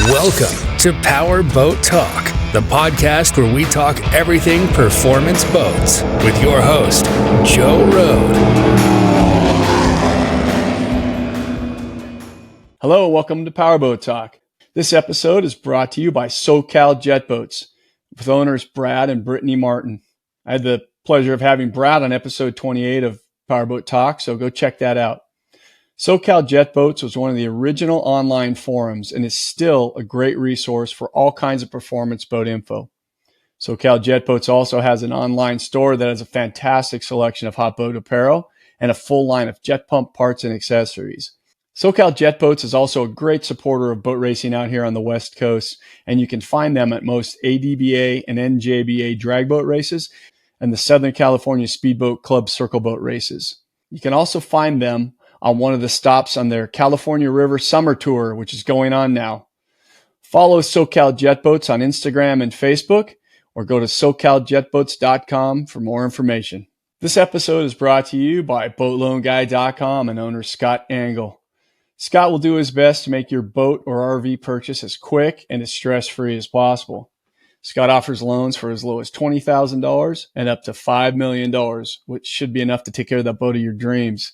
Welcome to Power Boat Talk, the podcast where we talk everything performance boats with your host, Joe Road. Hello, welcome to Power Boat Talk. This episode is brought to you by SoCal Jet Boats with owners Brad and Brittany Martin. I had the pleasure of having Brad on episode 28 of Power Boat Talk, so go check that out. SoCal Jet Boats was one of the original online forums and is still a great resource for all kinds of performance boat info. SoCal Jet Boats also has an online store that has a fantastic selection of hot boat apparel and a full line of jet pump parts and accessories. SoCal Jet Boats is also a great supporter of boat racing out here on the West Coast, and you can find them at most ADBA and NJBA drag boat races and the Southern California Speedboat Club circle boat races. You can also find them on one of the stops on their California River Summer Tour, which is going on now. Follow SoCal Jet Boats on Instagram and Facebook, or go to SoCalJetBoats.com for more information. This episode is brought to you by BoatLoanGuy.com and owner Scott Angle. Scott will do his best to make your boat or RV purchase as quick and as stress-free as possible. Scott offers loans for as low as $20,000 and up to $5 million, which should be enough to take care of the boat of your dreams.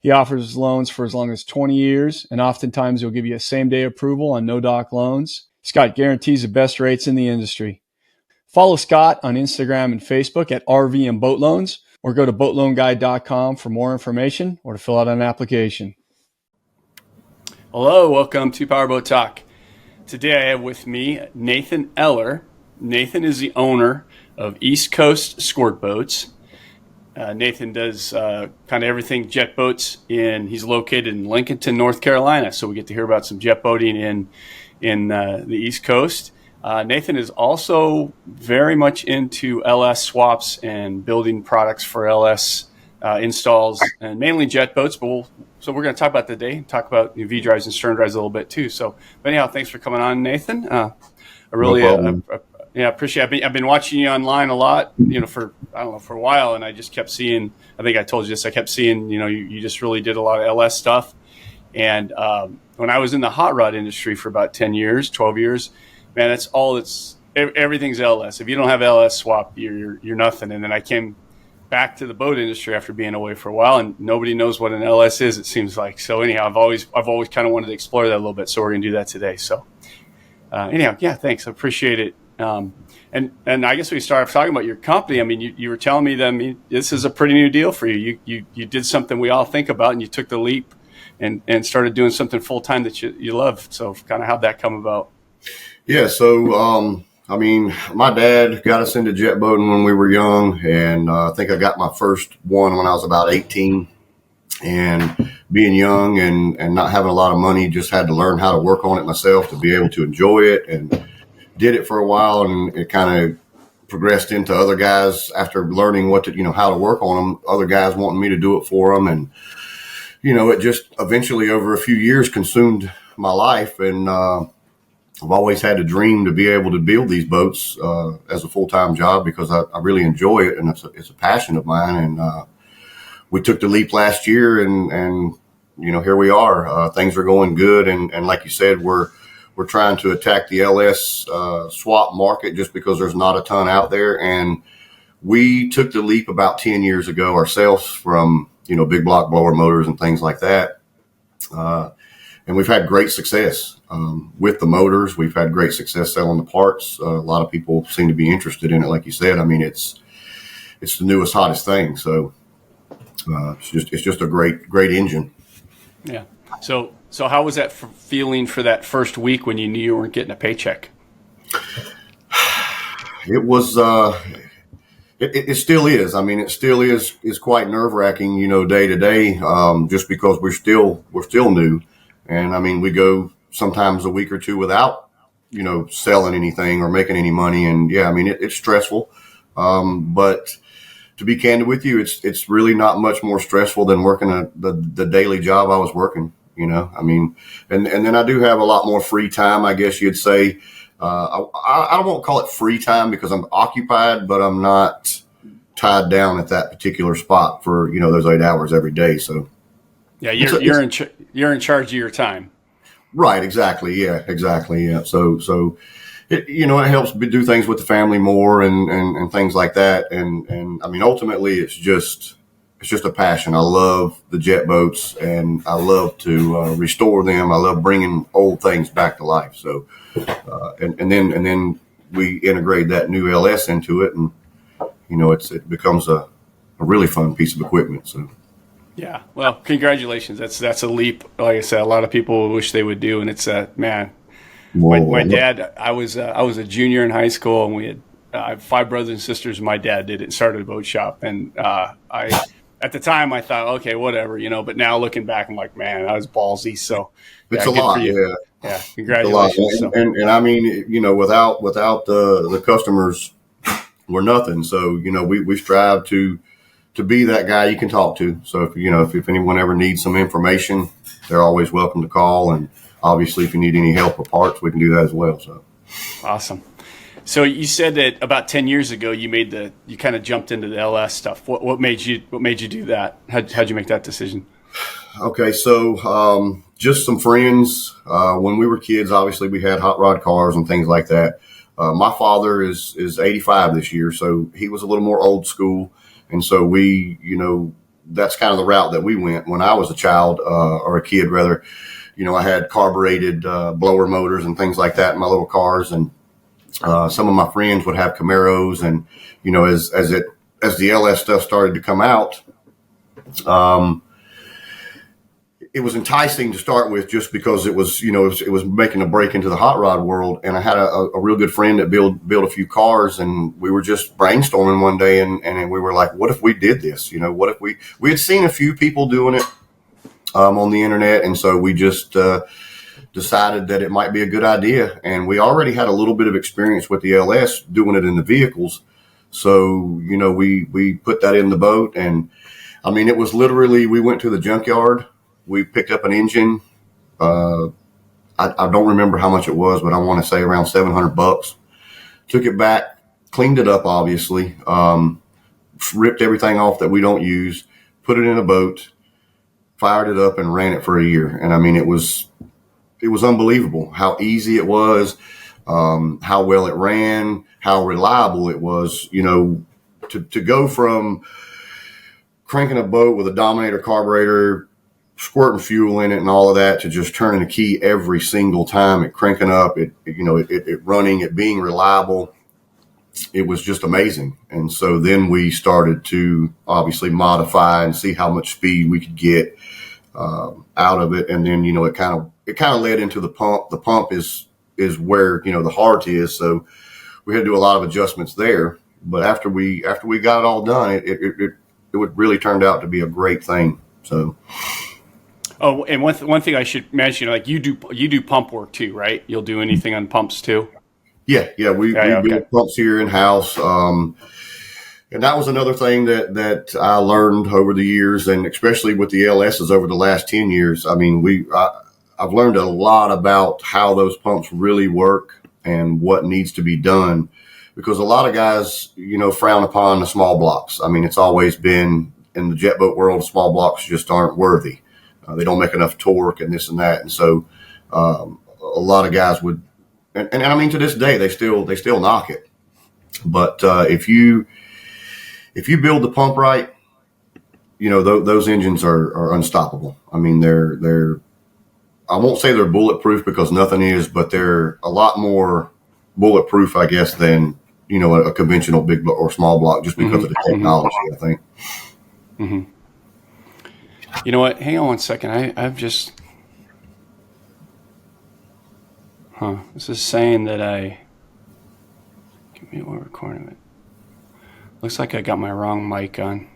He offers loans for as long as 20 years, and oftentimes he'll give you a same-day approval on no-doc loans. Scott guarantees the best rates in the industry. Follow Scott on Instagram and Facebook at RV and Boat Loans, or go to BoatLoanGuy.com for more information or to fill out an application. Hello, welcome to Powerboat Talk. Today I have with me Nathan Eller. Nathan is the owner of East Coast Squirt Boats. Nathan does kind of everything jet boats, and he's located in Lincolnton, North Carolina. So we get to hear about some jet boating in the East Coast. Nathan is also very much into LS swaps and building products for LS installs, and mainly jet boats. But so we're going to talk about today, talk about V drives and stern drives a little bit too. So, but anyhow, thanks for coming on, Nathan. I really appreciate it. I've been watching you online a lot, for a while, and I just kept seeing, I think I told you this, I kept seeing, you just really did a lot of LS stuff. And when I was in the hot rod industry for about 10 years, 12 years, man, everything's LS. If you don't have LS swap, you're nothing. And then I came back to the boat industry after being away for a while, and nobody knows what an LS is, it seems like. So anyhow, I've always kind of wanted to explore that a little bit. So we're going to do that today. So anyhow, yeah, thanks. I appreciate it. And I guess we started talking about your company. I mean, you were telling me that, this is a pretty new deal for you. You did something we all think about, and you took the leap and started doing something full time that you love. So kind of how'd that come about? Yeah. So, my dad got us into jet boating when we were young, and I think I got my first one when I was about 18. And being young and not having a lot of money, just had to learn how to work on it myself to be able to enjoy it, and did it for a while, and it kind of progressed into other guys after learning how to work on them, other guys wanting me to do it for them. And, it just eventually over a few years consumed my life. And I've always had a dream to be able to build these boats as a full-time job, because I really enjoy it, and it's a passion of mine. And we took the leap last year, and here we are. Things are going good. And like you said, we're trying to attack the LS swap market just because there's not a ton out there. And we took the leap about 10 years ago ourselves from, big block blower motors and things like that. And we've had great success with the motors. We've had great success selling the parts. A lot of people seem to be interested in it. Like you said, it's the newest, hottest thing. So it's just a great engine. Yeah. So how was that feeling for that first week when you knew you weren't getting a paycheck? It was, it still is. It still is quite nerve-wracking, day to day, just because we're still new. And we go sometimes a week or two without, selling anything or making any money. And yeah, it's stressful. But to be candid with you, it's really not much more stressful than working the daily job I was working. And then I do have a lot more free time, I guess you'd say. I won't call it free time because I'm occupied, but I'm not tied down at that particular spot for, those 8 hours every day. So yeah, you're in charge of your time. Right. Exactly. Yeah. Exactly. Yeah. So it, it helps do things with the family more and things like that. And I mean, ultimately it's just a passion. I love the jet boats and I love to restore them. I love bringing old things back to life. So, and then we integrate that new LS into it, and it becomes a really fun piece of equipment. So, Yeah. Well, congratulations. That's a leap. Like I said, a lot of people wish they would do, and it's man. My dad. I was a junior in high school, and we had I have 5 brothers and sisters. My dad did it. Started a boat shop, and I at the time I thought, okay, whatever, But now looking back, I'm like, man, I was ballsy. So it's yeah, a good lot. for you. Yeah. Yeah, congratulations. And I mean, without the customers, we're nothing. So, we strive to be that guy you can talk to. So if anyone ever needs some information, they're always welcome to call. And obviously if you need any help or parts, we can do that as well. So Awesome. So you said that about 10 years ago, you kind of jumped into the LS stuff. What made you do that? How'd you make that decision? Okay. So, just some friends, when we were kids, obviously we had hot rod cars and things like that. My father is 85 this year. So he was a little more old school. And so we, that's kind of the route that we went when I was a child, or a kid rather. I had carbureted blower motors and things like that in my little cars. And some of my friends would have Camaros. And, as the LS stuff started to come out, it was enticing to start with just because it was making a break into the hot rod world. And I had a real good friend that built a few cars, and we were just brainstorming one day and we were like, what if we did this? What if we had seen a few people doing it, on the internet. And so we just, decided that it might be a good idea. And we already had a little bit of experience with the LS doing it in the vehicles. So, we put that in the boat, and I mean, it was literally, we went to the junkyard. We picked up an engine. I don't remember how much it was, but I want to say around $700. Took it back, cleaned it up, obviously, ripped everything off that we don't use, put it in a boat, fired it up, and ran it for a year. And I mean, it was unbelievable how easy it was, how well it ran, how reliable it was. To go from cranking a boat with a Dominator carburetor, squirting fuel in it and all of that, to just turning a key every single time, it cranking up, it running, it being reliable. It was just amazing. And so then we started to obviously modify and see how much speed we could get out of it. And then, it kind of led into the pump. The pump is where, the heart is. So we had to do a lot of adjustments there. But after we got it all done, it would really turned out to be a great thing. So. Oh, and one thing I should mention, like you do pump work too, right? You'll do anything on pumps too? Yeah. We build pumps here in house. And that was another thing that I learned over the years, and especially with the LSs over the last 10 years. I mean, I've learned a lot about how those pumps really work and what needs to be done, because a lot of guys, frown upon the small blocks. I mean, it's always been in the jet boat world, small blocks just aren't worthy. They don't make enough torque and this and that. And so, a lot of guys would, and I mean, to this day, they still knock it. But, if you build the pump right, those engines are unstoppable. I mean, they're, I won't say they're bulletproof, because nothing is, but they're a lot more bulletproof, I guess, than, a conventional big or small block, just because of the technology, I think. Mm-hmm. You know what? Hang on one second. I've just, this is saying that give me one recording it. Looks like I got my wrong mic on.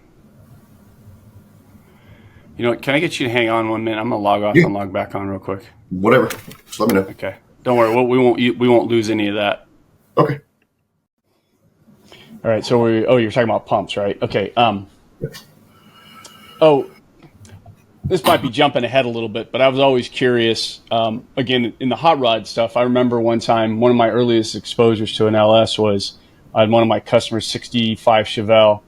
You know what? Can I get you to hang on 1 minute? I'm gonna log off and log back on real quick. Whatever. Just let me know. Okay. Don't worry. We won't lose any of that. Okay. All right. So you're talking about pumps, right? Okay. This might be jumping ahead a little bit, but I was always curious. Again, in the hot rod stuff, I remember one time, one of my earliest exposures to an LS was I had one of my customers, 65 Chevelle,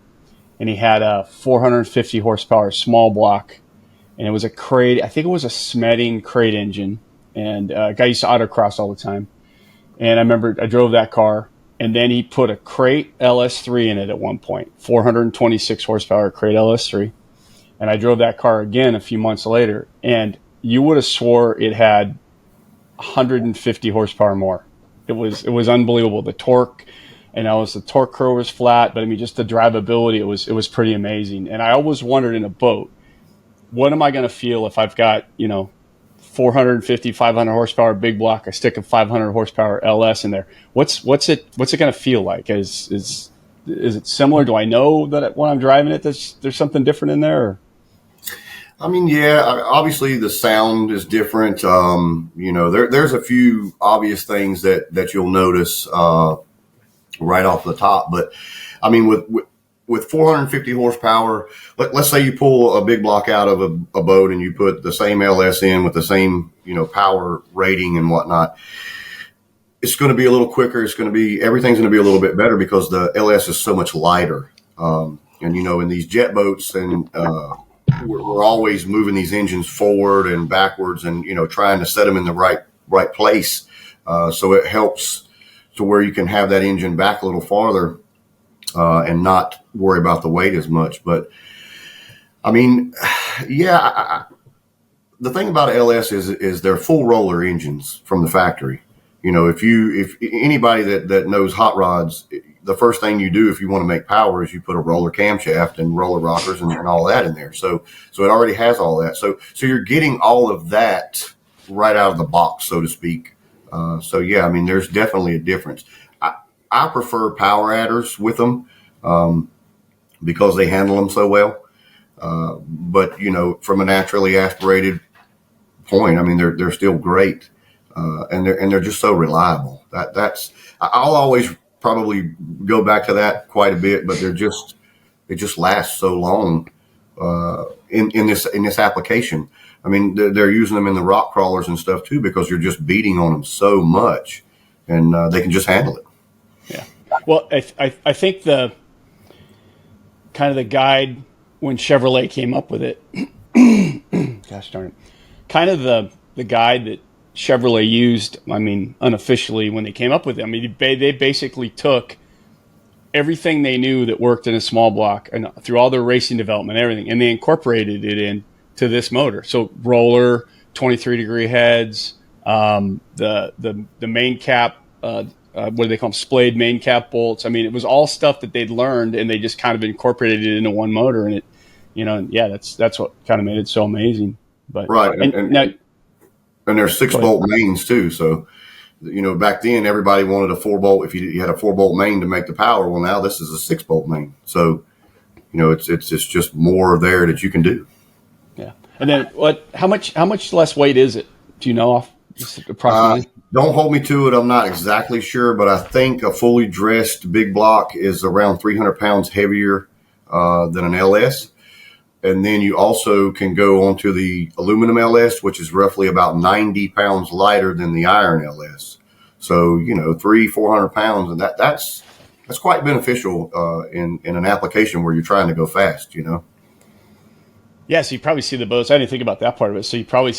and he had a 450 horsepower small block, and it was a crate. I think it was a Smedding crate engine, and a guy used to autocross all the time. And I remember I drove that car, and then he put a crate LS3 in it at one point, 426 horsepower crate LS3. And I drove that car again a few months later, and you would have swore it had 150 horsepower more. It was unbelievable. The torque, and the torque curve was flat, but I mean, just the drivability, it was pretty amazing. And I always wondered in a boat, what am I going to feel if I've got, 450, 500 horsepower big block, I stick a 500 horsepower LS in there. What's it going to feel like? Is it similar? Do I know that when I'm driving it, there's something different in there? Or? I mean, yeah, obviously the sound is different. There's a few obvious things that you'll notice right off the top. But I mean, with 450 horsepower, let's say you pull a big block out of a boat and you put the same LS in with the same, power rating and whatnot. It's going to be a little quicker. Everything's going to be a little bit better because the LS is so much lighter. In these jet boats and, we're always moving these engines forward and backwards and, trying to set them in the right place. So it helps to where you can have that engine back a little farther, and not worry about the weight as much. But I mean, yeah, the thing about LS is they're full roller engines from the factory. If anybody that knows hot rods, the first thing you do if you want to make power is you put a roller camshaft and roller rockers and all that in there. So it already has all that. So you're getting all of that right out of the box, so to speak. Yeah, I mean, there's definitely a difference. I prefer power adders with them, because they handle them so well. But from a naturally aspirated point, I mean, they're still great. And they're just so reliable. I'll always probably go back to that quite a bit, but it just lasts so long, in this application. I mean, they're using them in the rock crawlers and stuff too, because you're just beating on them so much and, they can just handle it. Yeah. Well, I think the kind of the guide when Chevrolet came up with it, gosh darn it, kind of the guide that Chevrolet used, I mean, unofficially when they came up with it. I mean, they basically took everything they knew that worked in a small block and through all their racing development, everything, and they incorporated it into this motor. So roller, 23-degree heads, the main cap, what do they call them? Splayed main cap bolts. I mean, it was all stuff that they'd learned, and they just kind of incorporated it into one motor. And that's what kind of made it so amazing. But right, and there's 6-bolt mains too. So, back then everybody wanted a 4-bolt. If you had a 4-bolt main to make the power, well, now this is a 6-bolt main. So, it's just more there that you can do. Yeah. And then how much less weight is it? Do you know off just approximately? Don't hold me to it. I'm not exactly sure, but I think a fully dressed big block is around 300 pounds heavier than an LS. And then you also can go onto the aluminum LS, which is roughly about 90 pounds lighter than the iron LS. So, 300-400 pounds, and that's quite beneficial in an application where you're trying to go fast, Yeah, so you probably see the boats. I didn't think about that part of it. So you probably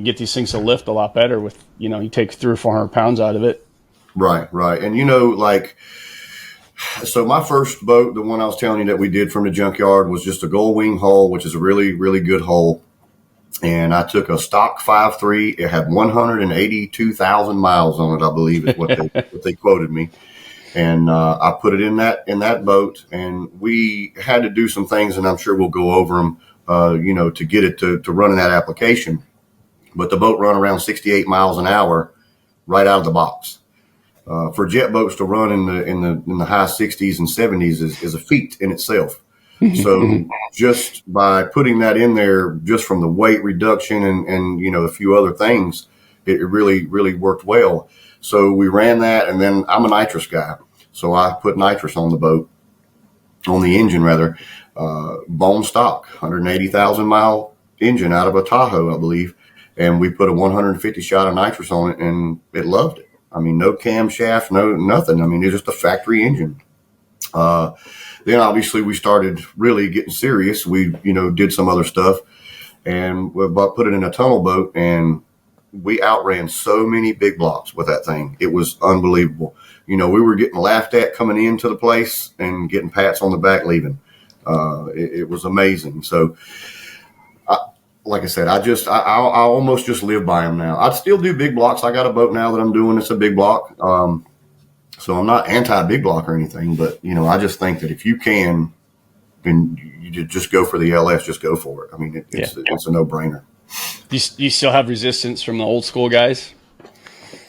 get these things to lift a lot better with, you take 300 or 400 pounds out of it. Right. And, so my first boat, the one I was telling you that we did from the junkyard, was just a gold wing hull, which is a really, really good hull. And I took a stock 5.3. It had 182,000 miles on it, I believe is what they quoted me. And I put it in that boat, and we had to do some things, and I'm sure we'll go over them, to get it to run in that application. But the boat run around 68 miles an hour right out of the box. For jet boats to run in the high 60s and 70s is a feat in itself. So just by putting that in there, just from the weight reduction and a few other things, it really, really worked well. So we ran that, and then I'm a nitrous guy. So I put nitrous on the engine rather, bone stock, 180,000 mile engine out of a Tahoe, I believe. And we put a 150 shot of nitrous on it, and it loved it. I mean, no camshaft, no nothing. I mean, it's just a factory engine. Then obviously we started really getting serious. We, did some other stuff, and we put it in a tunnel boat, and we outran so many big blocks with that thing. It was unbelievable. We were getting laughed at coming into the place and getting pats on the back leaving. It was amazing. So, like I said, I almost just live by them now. I still do big blocks. I got a boat now that I'm doing. It's a big block. So I'm not anti big block or anything, but I just think that if you can, and you just go for the LS, just go for it. I mean, it's a no brainer. Do you still have resistance from the old school guys?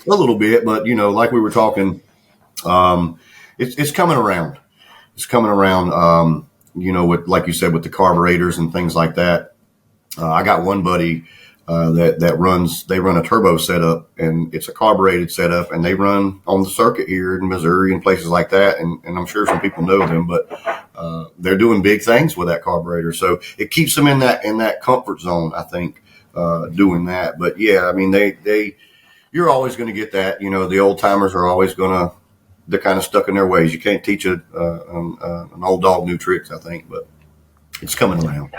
A little bit, but like we were talking, it's coming around. It's coming around. With, like you said, with the carburetors and things like that. I got one buddy they run a turbo setup, and it's a carbureted setup, and they run on the circuit here in Missouri and places like that. And I'm sure some people know them, but they're doing big things with that carburetor. So it keeps them in that comfort zone, I think, doing that. But yeah, I mean, you're always going to get that. The old timers are always they're kind of stuck in their ways. You can't teach an old dog new tricks, I think, but it's coming around.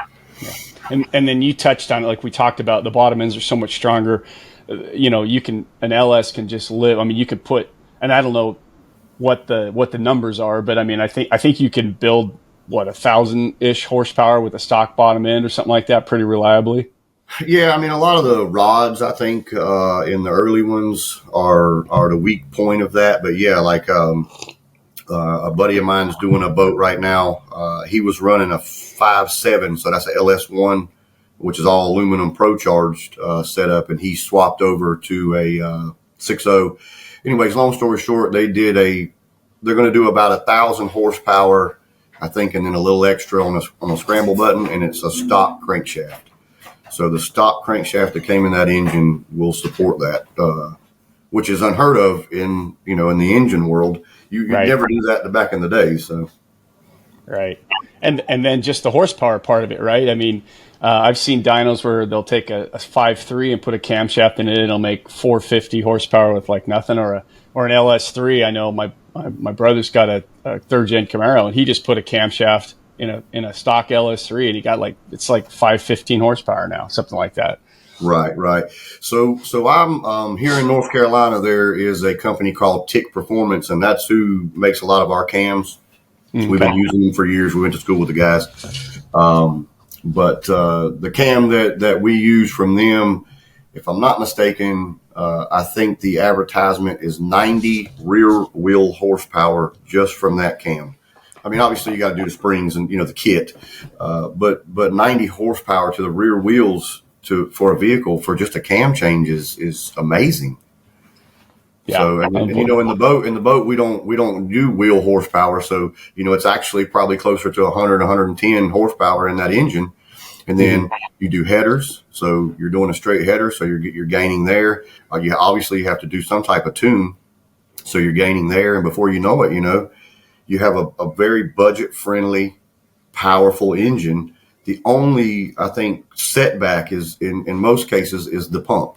Yeah. And then you touched on it, like we talked about, the bottom ends are so much stronger. An LS can just live. I mean, you could put, and I don't know what the numbers are, but I mean, I think you can build 1,000-ish horsepower with a stock bottom end or something like that pretty reliably. Yeah, I mean, a lot of the rods, I think, in the early ones are the weak point of that. But yeah, like a buddy of mine is doing a boat right now. He was running a 5.7, so that's a LS1, which is all aluminum pro-charged setup, and he swapped over to a 6.0. Anyways, long story short, they're going to do about 1,000 horsepower, I think, and then a little extra on a scramble button, and it's a stock crankshaft. So the stock crankshaft that came in that engine will support that, which is unheard of in the engine world. You right. Never do that back in the day. So, right. And then just the horsepower part of it, right? I mean, I've seen dynos where they'll take a 5.3 and put a camshaft in it. It'll make 450 horsepower with like nothing, or an LS3. I know my brother's got a third gen Camaro, and he just put a camshaft in a stock LS3, and he got it's like 515 horsepower now, something like that. Right. So I'm here in North Carolina. There is a company called Tick Performance, and that's who makes a lot of our cams. Okay. We've been using them for years. We went to school with the guys. But the cam that we use from them, if I'm not mistaken, I think the advertisement is 90 rear wheel horsepower just from that cam. I mean, obviously you got to do the springs and the kit, but 90 horsepower to the rear wheels for a vehicle for just a cam change is amazing. Yeah. So in the boat we don't do wheel horsepower, so it's actually probably closer to 100, 110 horsepower in that engine. And then you do headers, so you're doing a straight header, so you're gaining there. You obviously have to do some type of tune, so you're gaining there, and before you know it, you have a very budget friendly, powerful engine. The only, I think, setback is in most cases is the pump.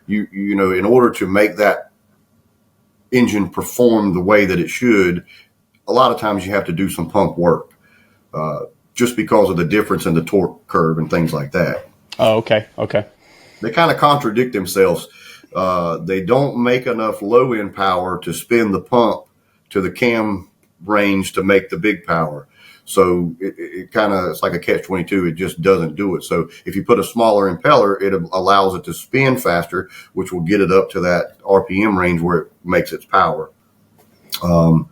In order to make that engine perform the way that it should, a lot of times you have to do some pump work, just because of the difference in the torque curve and things like that. Oh, okay. They kind of contradict themselves. They don't make enough low end power to spin the pump to the cam range to make the big power. So it's like a catch-22. It just doesn't do it. So if you put a smaller impeller, it allows it to spin faster, which will get it up to that RPM range where it makes its power. And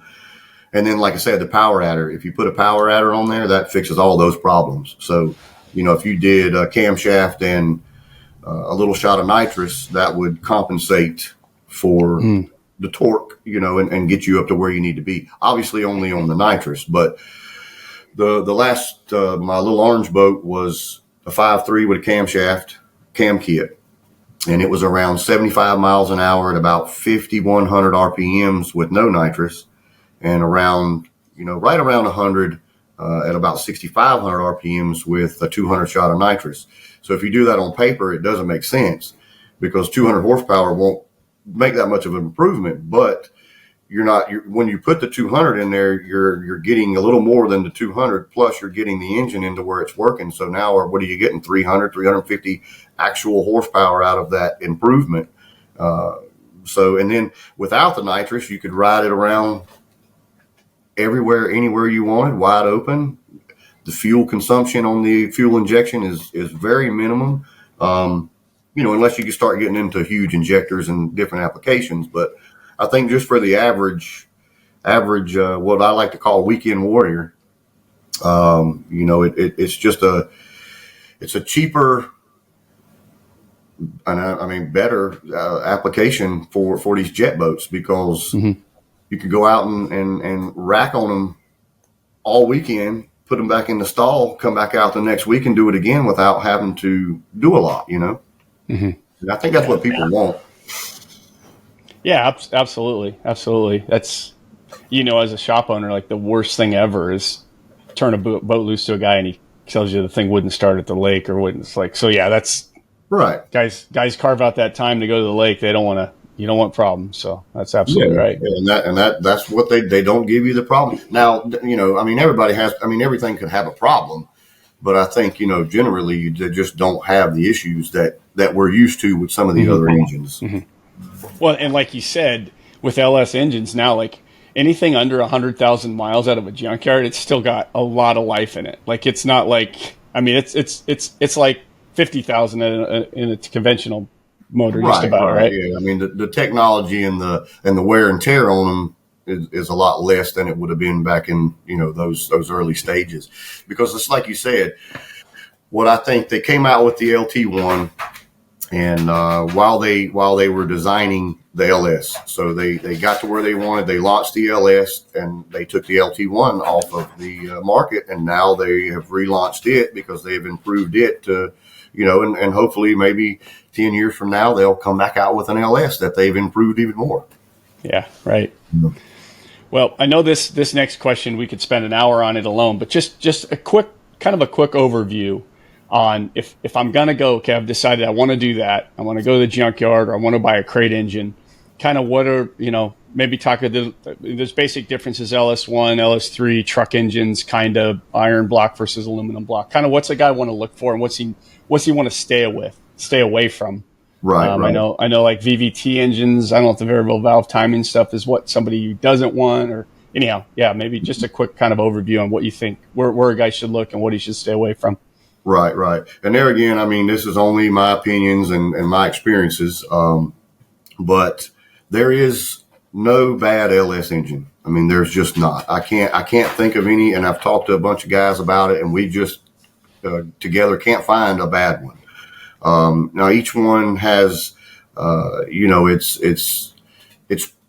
then, like I said, the power adder, if you put a power adder on there, that fixes all those problems. So, if you did a camshaft and a little shot of nitrous, that would compensate for the torque, and get you up to where you need to be. Obviously only on the nitrous, but the last, my little orange boat was a 5.3 with a camshaft cam kit, and it was around 75 miles an hour at about 5,100 RPMs with no nitrous, and around, right around 100 at about 6,500 RPMs with a 200 shot of nitrous. So if you do that on paper, it doesn't make sense because 200 horsepower won't make that much of an improvement. But when you put the 200 in there, you're getting a little more than the 200, plus you're getting the engine into where it's working. So now, what are you getting? 350 actual horsepower out of that improvement. And then without the nitrous, you could ride it around everywhere, anywhere you wanted, wide open. The fuel consumption on the fuel injection is very minimum. Unless you can start getting into huge injectors and different applications. But I think just for the average, what I like to call weekend warrior, it's a cheaper, and better application for these jet boats, because you can go out and rack on them all weekend, put them back in the stall, come back out the next week and do it again without having to do a lot, And I think that's what people want. Yeah, absolutely. That's, as a shop owner, like the worst thing ever is turn a boat loose to a guy and he tells you the thing wouldn't start at the lake or wouldn't. It's like, so yeah, that's right. Guys carve out that time to go to the lake. You don't want problems. So that's absolutely right. And that's what they don't give you the problem. Now, everything could have a problem, but I think, generally they just don't have the issues that we're used to with some of the other engines. Well, and like you said, with LS engines now, like anything under 100,000 miles out of a junkyard, it's still got a lot of life in it. Like it's not like, it's like 50,000 in a conventional motor, just about, right? Yeah, the technology and the wear and tear on them is a lot less than it would have been back in those early stages, because it's like you said. What I think, they came out with the LT1, and while they were designing the LS, so they got to where they wanted. They launched the LS and they took the LT1 off of the market, and now they have relaunched it because they've improved it to, and hopefully maybe 10 years from now they'll come back out with an LS that they've improved even more. Yeah, right. Mm-hmm. Well, I know this next question, we could spend an hour on it alone, but just a quick overview on if I'm going to go, okay, I've decided I want to do that. I want to go to the junkyard, or I want to buy a crate engine. Kind of what are, maybe talk about there's basic differences, LS1, LS3, truck engines, kind of iron block versus aluminum block. Kind of what's a guy want to look for, and what's he want to stay away from. Right. I know like VVT engines, I don't know if the variable valve timing stuff is what somebody doesn't want, or anyhow, yeah, maybe just a quick kind of overview on what you think, where a guy should look and what he should stay away from. Right. And there again, this is only my opinions and my experiences. But there is no bad LS engine. There's just not. I can't think of any, and I've talked to a bunch of guys about it, and we just together can't find a bad one. Now each one has, its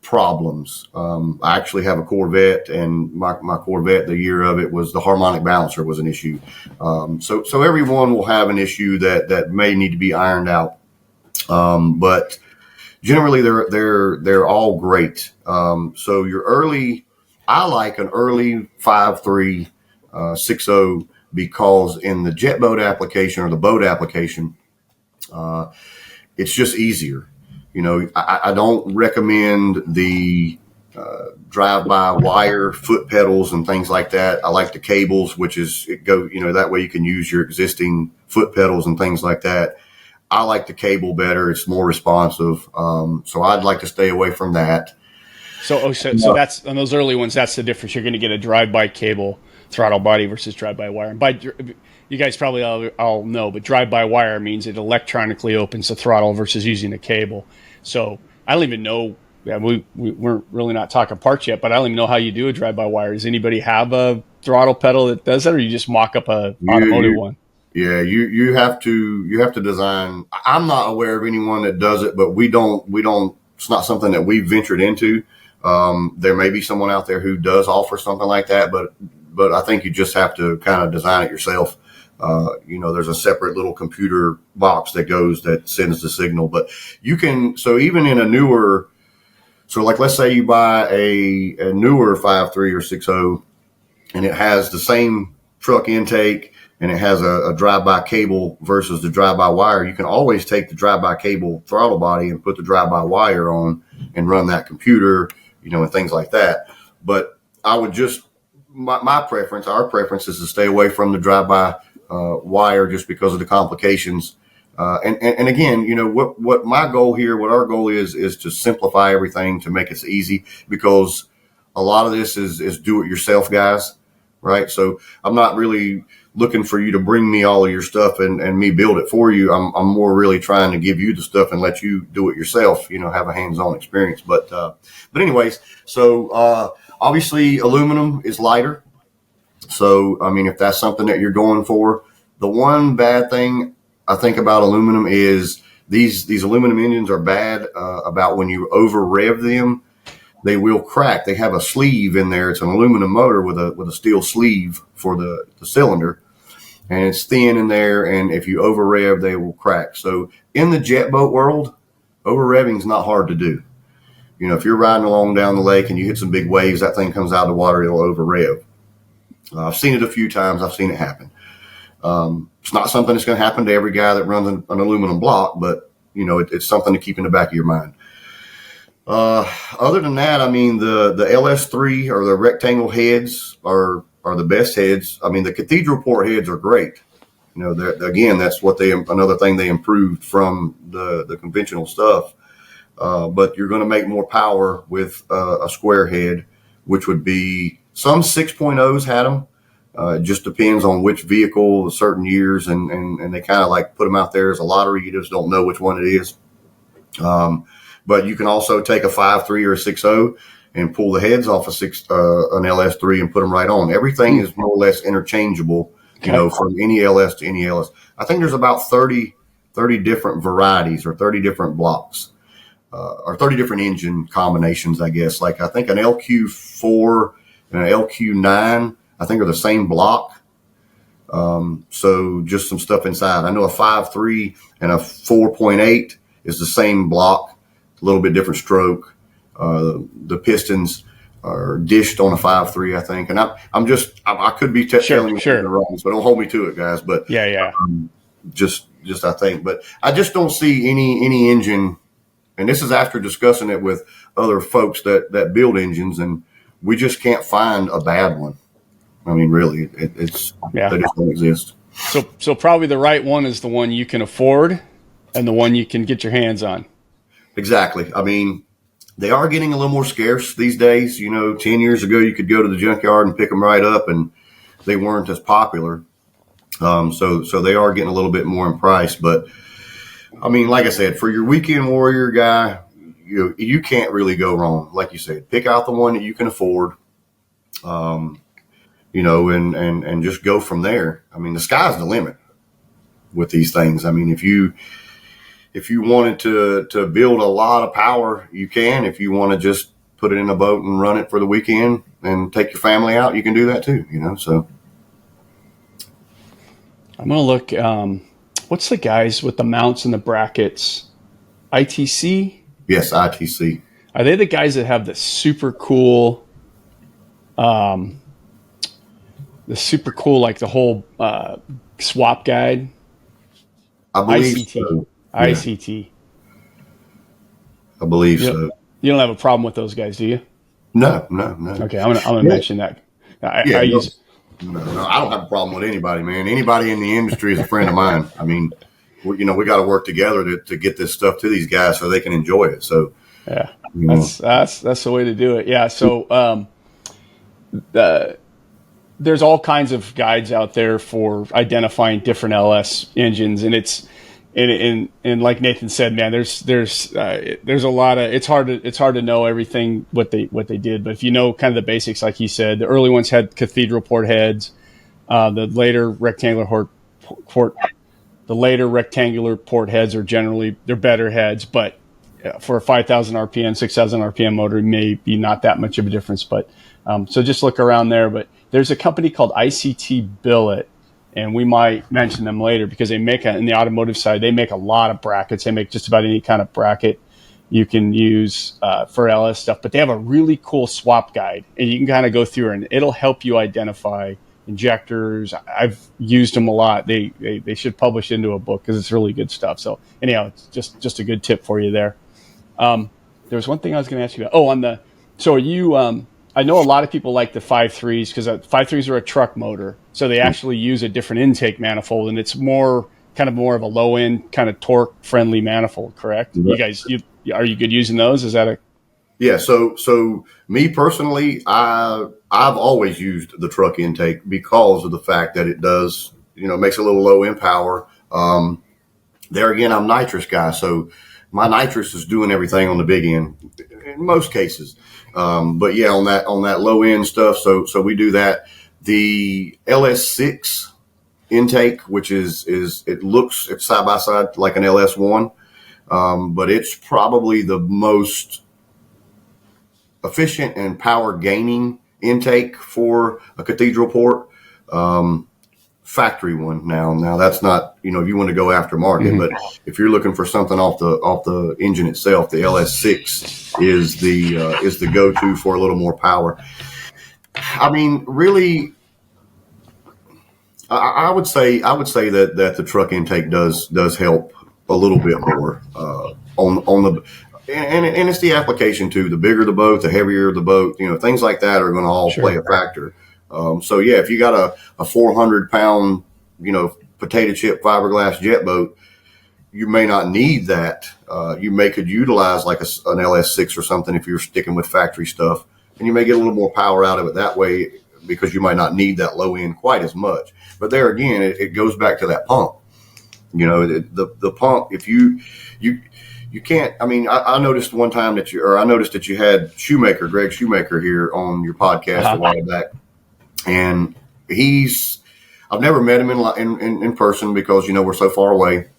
problems. I actually have a Corvette, and my Corvette, the year of it was the harmonic balancer was an issue. So everyone will have an issue that may need to be ironed out. But generally they're all great. So I like an early 5.3, 60, because in the jet boat application or the boat application, it's just easier. I don't recommend the drive-by-wire foot pedals and things like that. I like the cables, which is that way you can use your existing foot pedals and things like that. I like the cable better. It's more responsive. So I'd like to stay away from that. So that's on those early ones. That's the difference. You're going to get a drive-by cable throttle body versus drive-by wire. And you guys probably all know, but drive-by wire means it electronically opens the throttle versus using a cable. So I don't even know. Yeah, we're really not talking parts yet, but I don't even know how you do a drive-by wire. Does anybody have a throttle pedal that does that, or you just mock up a automotive one? Yeah, you have to design. I'm not aware of anyone that does it, but we don't. It's not something that we've ventured into. There may be someone out there who does offer something like that, but I think you just have to kind of design it yourself. There's a separate little computer box that sends the signal, but you can. So even in a newer, like let's say you buy a newer 5.3 or 6.0, and it has the same truck intake, and it has a drive-by cable versus the drive-by wire. You can always take the drive-by cable throttle body and put the drive-by wire on and run that computer, and things like that. But I would just, our preference is to stay away from the drive-by wire just because of the complications. And again, what my goal here, what our goal is to simplify everything, to make it easy, because a lot of this is do it yourself, guys. Right. So I'm not really looking for you to bring me all of your stuff and me build it for you. I'm more really trying to give you the stuff and let you do it yourself, have a hands-on experience. But anyways, so obviously aluminum is lighter. So, I mean, if that's something that you're going for, the one bad thing I think about aluminum is these aluminum engines are bad about when you over rev them. They will crack. They have a sleeve in there. It's an aluminum motor with a steel sleeve for the cylinder, and it's thin in there. And if you over rev, they will crack. So in the jet boat world, over revving is not hard to do. If you're riding along down the lake and you hit some big waves, that thing comes out of the water, it'll over rev. I've seen it a few times. I've seen it happen. It's not something that's going to happen to every guy that runs an aluminum block, but it's something to keep in the back of your mind. Other than that, I mean, the LS3 or the rectangle heads are the best heads. I mean, the cathedral port heads are great. Again, that's another thing they improved from the conventional stuff. But you're going to make more power with a square head, which would be some 6.0s had them. It just depends on which vehicle, certain years, and they kind of like put them out there as a lottery. You just don't know which one it is. But you can also take a 5.3 or a 6.0 and pull the heads off an LS3 and put them right on. Everything is more or less interchangeable, from any LS to any LS. I think there's about 30 different varieties or 30 different blocks or 30 different engine combinations, I guess. Like I think an LQ4 and an LQ9, I think are the same block. So just some stuff inside. I know a 5.3 and a 4.8 is the same block. A little bit different stroke. The pistons are dished on a 5.3, I think. And I could be telling you wrong, so don't hold me to it, guys. But yeah. Just I think. But I just don't see any engine. And this is after discussing it with other folks that build engines, and we just can't find a bad one. I mean, really, they just don't exist. So probably the right one is the one you can afford, and the one you can get your hands on. Exactly. I mean, they are getting a little more scarce these days. 10 years ago, you could go to the junkyard and pick them right up, and they weren't as popular. So they are getting a little bit more in price. But, I mean, like I said, for your weekend warrior guy, you can't really go wrong. Like you said, pick out the one that you can afford, and just go from there. I mean, the sky's the limit with these things. I mean, if you wanted to build a lot of power, you can. If you want to just put it in a boat and run it for the weekend and take your family out, you can do that too, so. I'm going to look, what's the guys with the mounts and the brackets? ITC? Yes, ITC. Are they the guys that have the super cool, like the whole swap guide? I believe ICT. so. ICT. I believe so. You don't have a problem with those guys, do you? No. Okay, I'm gonna mention that. I don't have a problem with anybody, man. Anybody in the industry is a friend of mine. I mean, we got to work together to get this stuff to these guys so they can enjoy it. So yeah, that's the way to do it. Yeah. So there's all kinds of guides out there for identifying different LS engines, and it's. And like Nathan said, man, there's a lot of it's hard to know everything what they did, but if you know kind of the basics, like he said, the early ones had cathedral port heads, the later rectangular port heads are generally they're better heads, but for a 5,000 RPM, 6,000 RPM motor, may be not that much of a difference. But so just look around there. But there's a company called ICT Billet. And we might mention them later because they make in the automotive side, they make a lot of brackets. They make just about any kind of bracket you can use for LS stuff. But they have a really cool swap guide, and you can kind of go through and it'll help you identify injectors. I've used them a lot. They should publish into a book because it's really good stuff. So anyhow, it's just a good tip for you there. There was one thing I was going to ask you about. Oh, on So are you, I know a lot of people like the 5.3s because 5.3s are a truck motor. So they actually use a different intake manifold, and it's more of a low end kind of torque friendly manifold, correct? You guys, are you good using those? Is that a, Yeah, so me personally, I've always used the truck intake because of the fact that it does, makes a little low in power. There again, I'm nitrous guy, so my nitrous is doing everything on the big end in most cases. But yeah, on that low end stuff, so we do that. The LS6 intake, which is it's side by side like an LS1, but it's probably the most efficient and power gaining intake for a cathedral port. Factory one now that's not, if you want to go aftermarket, but if you're looking for something off the engine itself, the LS6 is the go-to for a little more power. I mean, really, I would say that the truck intake does help a little bit more on the, and it's the application too. The bigger the boat, the heavier the boat, things like that are going to all play a factor. So yeah, if you got a 400-pound, potato chip fiberglass jet boat, you may not need that. You could utilize like an LS6 or something if you're sticking with factory stuff, and you may get a little more power out of it that way because you might not need that low end quite as much. But there again, it goes back to that pump. The pump. If you can't. I mean, I noticed one time that you had Greg Shoemaker here on your podcast a while back. And I've never met him in person because, we're so far away,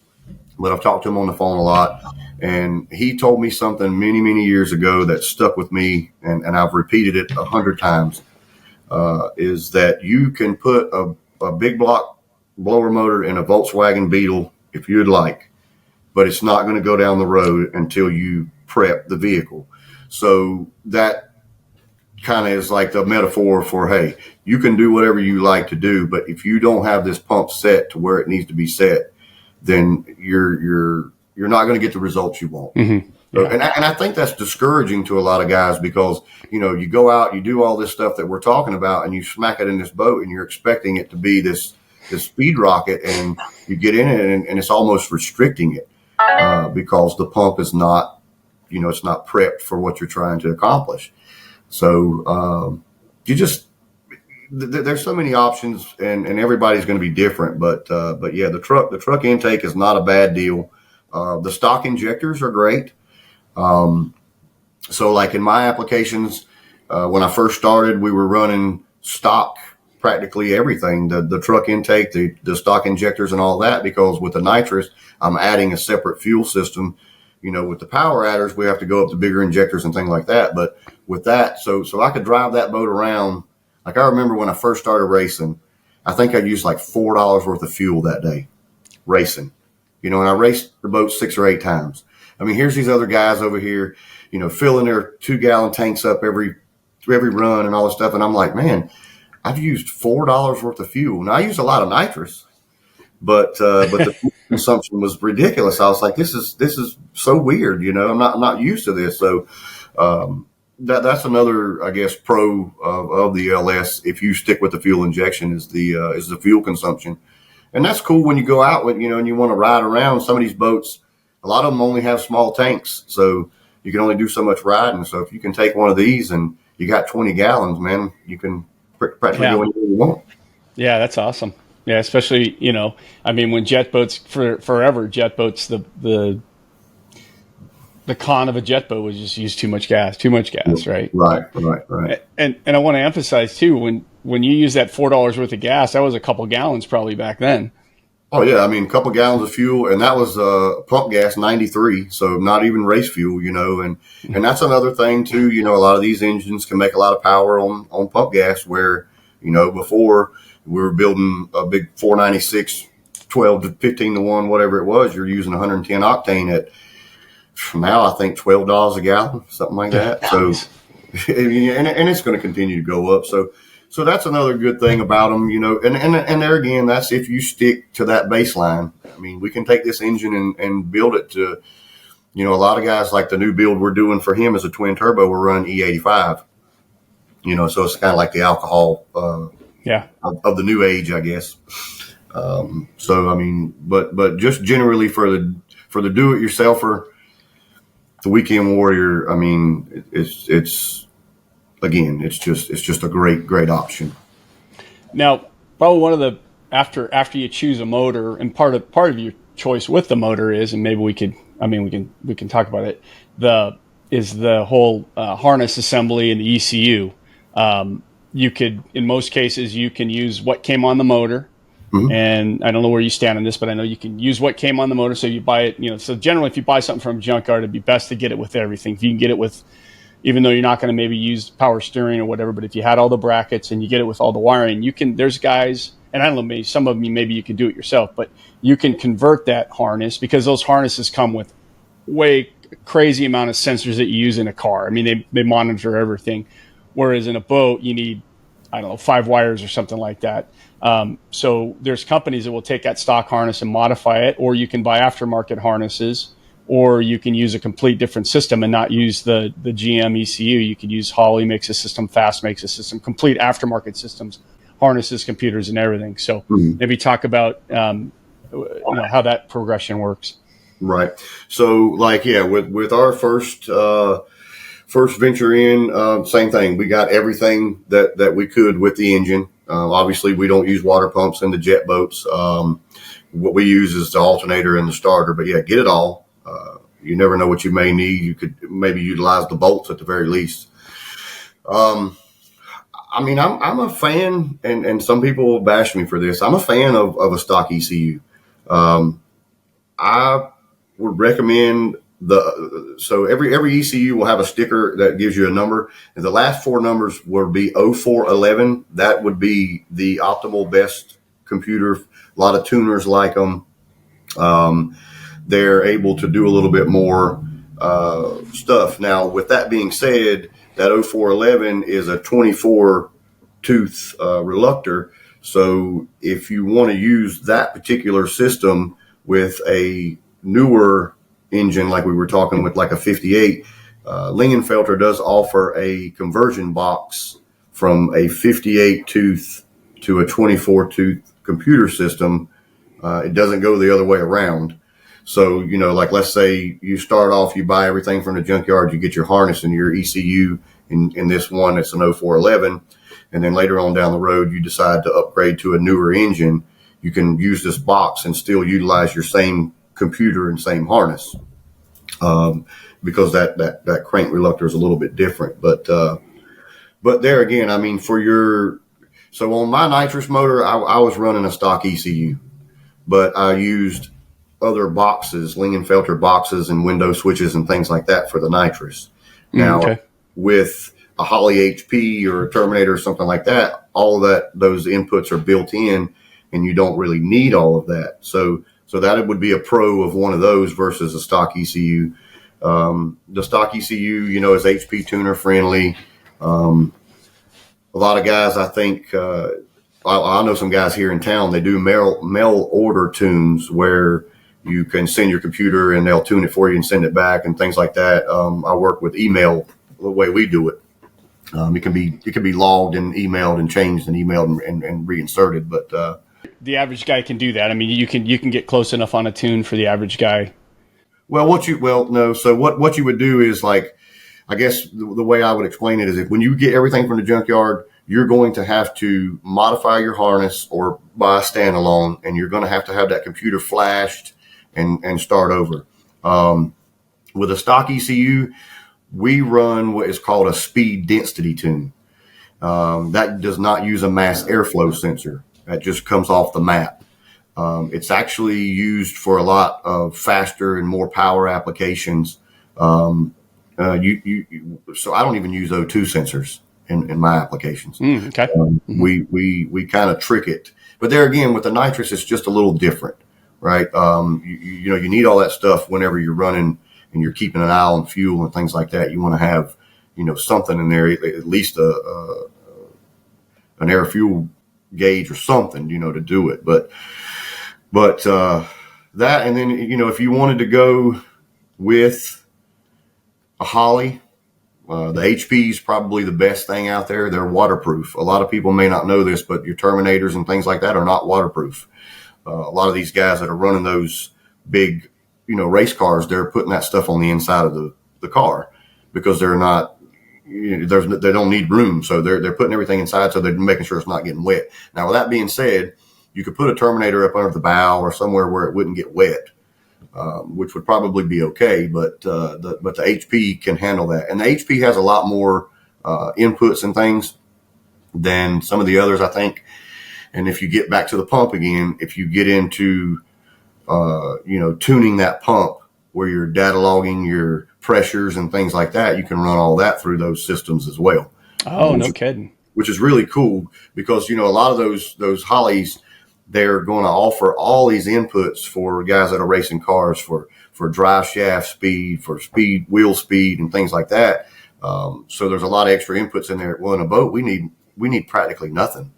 but I've talked to him on the phone a lot. And he told me something many, many years ago that stuck with me, and I've repeated it 100 times, is that you can put a big block blower motor in a Volkswagen Beetle if you'd like, but it's not going to go down the road until you prep the vehicle. So that kind of is like the metaphor for, hey, you can do whatever you like to do, but if you don't have this pump set to where it needs to be set, then you're not going to get the results you want. Mm-hmm. Yeah. And I think that's discouraging to a lot of guys because, you go out, you do all this stuff that we're talking about, and you smack it in this boat, and you're expecting it to be this speed rocket, and you get in it, and it's almost restricting it because the pump is not, it's not prepped for what you're trying to accomplish. So there's so many options, and everybody's going to be different. But yeah, the truck intake is not a bad deal. The stock injectors are great. So like in my applications, when I first started, we were running stock practically everything, the truck intake, the stock injectors and all that, because with the nitrous, I'm adding a separate fuel system. With the power adders, we have to go up to bigger injectors and things like that. But with that, so I could drive that boat around. Like I remember when I first started racing, I think I used like $4 worth of fuel that day racing, and I raced the boat 6 or 8 times. I mean, here's these other guys over here, filling their 2-gallon tanks up every run and all this stuff. And I'm like, man, I've used $4 worth of fuel. Now I use a lot of nitrous, but the consumption was ridiculous. I was like, this is so weird. I'm not used to this. So, that's another, I guess, pro of the LS. If you stick with the fuel injection, is the fuel consumption, and that's cool when you go out with and you want to ride around. Some of these boats, a lot of them only have small tanks, so you can only do so much riding. So if you can take one of these and you got 20 gallons, man, you can practically go anywhere you want. Yeah, that's awesome. Yeah, especially I mean, when jet boats forever, jet boats the con of a jet boat was just use too much gas, right? Right. And I want to emphasize too, when you use that $4 worth of gas, that was a couple gallons probably back then. Oh yeah, I mean a couple gallons of fuel, and that was pump gas 93, so not even race fuel, and that's another thing too. A lot of these engines can make a lot of power on pump gas, where before we were building a big 496, 12 to 15 to 1, whatever it was, you're using 110 octane at. Now I think $12 a gallon, something like that. So, and it's going to continue to go up. So that's another good thing about them, and there again, that's if you stick to that baseline. I mean, we can take this engine and build it to, a lot of guys, like the new build we're doing for him is a twin turbo. We're running E85. So it's kind of like the alcohol of the new age, I guess. So I mean, but just generally for the do-it-yourselfer, the weekend warrior, I mean, it's just a great option. Now, probably one of the after you choose a motor, and part of your choice with the motor is, and maybe we can talk about it. The whole harness assembly and the ECU. You could, in most cases, you can use what came on the motor. Mm-hmm. And I don't know where you stand on this, but I know you can use what came on the motor. So you buy it, so generally if you buy something from Junkyard, it'd be best to get it with everything. If you can get it with, even though you're not going to maybe use power steering or whatever, but if you had all the brackets and you get it with all the wiring, there's guys, and I don't know, maybe some of you, maybe you can do it yourself, but you can convert that harness, because those harnesses come with way crazy amount of sensors that you use in a car. I mean, they monitor everything. Whereas in a boat, you need, 5 wires or something like that. So there's companies that will take that stock harness and modify it, or you can buy aftermarket harnesses, or you can use a complete different system and not use the GM ECU. You could use Holley makes a system, Fast makes a system, complete aftermarket systems, harnesses, computers, and everything. So maybe talk about how that progression works. Right. So with our first venture in, same thing. We got everything that we could with the engine. Obviously, we don't use water pumps in the jet boats. What we use is the alternator and the starter. But yeah, get it all. You never know what you may need. You could maybe utilize the bolts at the very least. I'm a fan, and some people will bash me for this. I'm a fan of a stock ECU. I would recommend so every ECU will have a sticker that gives you a number, and the last 4 numbers will be 0411. That would be the optimal best computer. A lot of tuners like them. They're able to do a little bit more stuff. Now, with that being said, that 0411 is a 24 tooth reluctor. So if you want to use that particular system with a newer engine, like we were talking with, like a 58, Lingenfelter does offer a conversion box from a 58 tooth to a 24 tooth computer system. It doesn't go the other way around. So, like let's say you start off, you buy everything from the Junkyard, you get your harness and your ECU in this one, it's an 0411. And then later on down the road, you decide to upgrade to a newer engine. You can use this box and still utilize your same computer and same harness, because that crank reluctor is a little bit different. But there again, I mean, so on my nitrous motor, I was running a stock ECU, but I used other boxes, Lingenfelter boxes and window switches and things like that for the nitrous. Now, with a Holley HP or a Terminator or something like that, all of those inputs are built in, and you don't really need all of that. So that would be a pro of one of those versus a stock ECU. The stock ECU, is HP tuner friendly. A lot of guys, I think, I know some guys here in town, they do mail order tunes where you can send your computer and they'll tune it for you and send it back and things like that. I work with email the way we do it. It can be logged and emailed and changed and emailed and reinserted, but the average guy can do that. I mean, you can get close enough on a tune for the average guy. No. So what you would do is, like, I guess the way I would explain it is, if when you get everything from the Junkyard, you're going to have to modify your harness or buy a standalone, and you're going to have that computer flashed and start over. With a stock ECU, we run what is called a speed density tune. That does not use a mass airflow sensor. That just comes off the map. It's actually used for a lot of faster and more power applications. So I don't even use O2 sensors in my applications. Okay. We kind of trick it, but there again, with the nitrous, it's just a little different, right? You need all that stuff whenever you're running and you're keeping an eye on fuel and things like that. You want to have, something in there, at least an air fuel gauge or something, to do it. But that, and then, if you wanted to go with a Holly. The HP is probably the best thing out there. They're waterproof. A lot of people may not know this, but your Terminators and things like that are not waterproof. A lot of these guys that are running those big, race cars, they're putting that stuff on the inside of the car because they're not, they don't need room. So they're putting everything inside. So they're making sure it's not getting wet. Now, with that being said, you could put a Terminator up under the bow or somewhere where it wouldn't get wet. Which would probably be okay, but the HP can handle that. And the HP has a lot more inputs and things than some of the others, I think. And if you get back to the pump again, if you get into tuning that pump where you're data logging your pressures and things like that, you can run all that through those systems as well. Oh, no kidding. Which is really cool because, a lot of those Hollies, they're going to offer all these inputs for guys that are racing cars for drive shaft speed, for speed, wheel speed, and things like that. So there's a lot of extra inputs in there. Well, in a boat, we need practically nothing.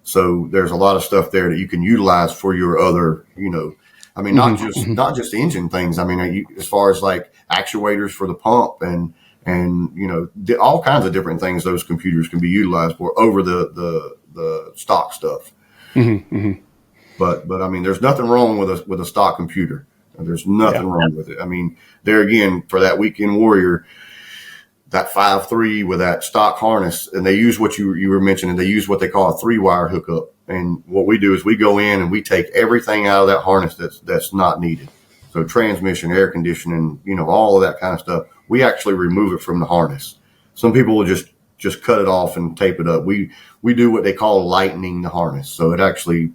So there's a lot of stuff there that you can utilize for your other, not just engine things. I mean, as far as like actuators for the pump and all kinds of different things those computers can be utilized for over the stock stuff. Mm-hmm, mm-hmm. But I mean, there's nothing wrong with a stock computer. There's nothing wrong with it. I mean, there again, for that weekend warrior, that 5.3 with that stock harness, and they use what you were mentioning. They use what they call a 3-wire hookup. And what we do is we go in and we take everything out of that harness that's not needed. So transmission, air conditioning, all of that kind of stuff. We actually remove it from the harness. Some people will just cut it off and tape it up. We do what they call lightening the harness. So it actually,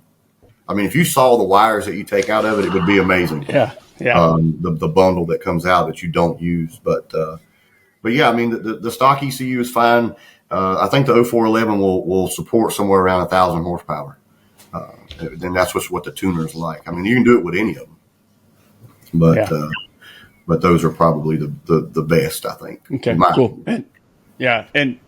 I mean, if you saw the wires that you take out of it, it would be amazing. Yeah. The bundle that comes out that you don't use. But yeah, I mean, the stock ECU is fine. I think the 0411 will support somewhere around 1,000 horsepower. And that's what the tuner's like. I mean, you can do it with any of them. But those are probably the best, I think. Okay, cool.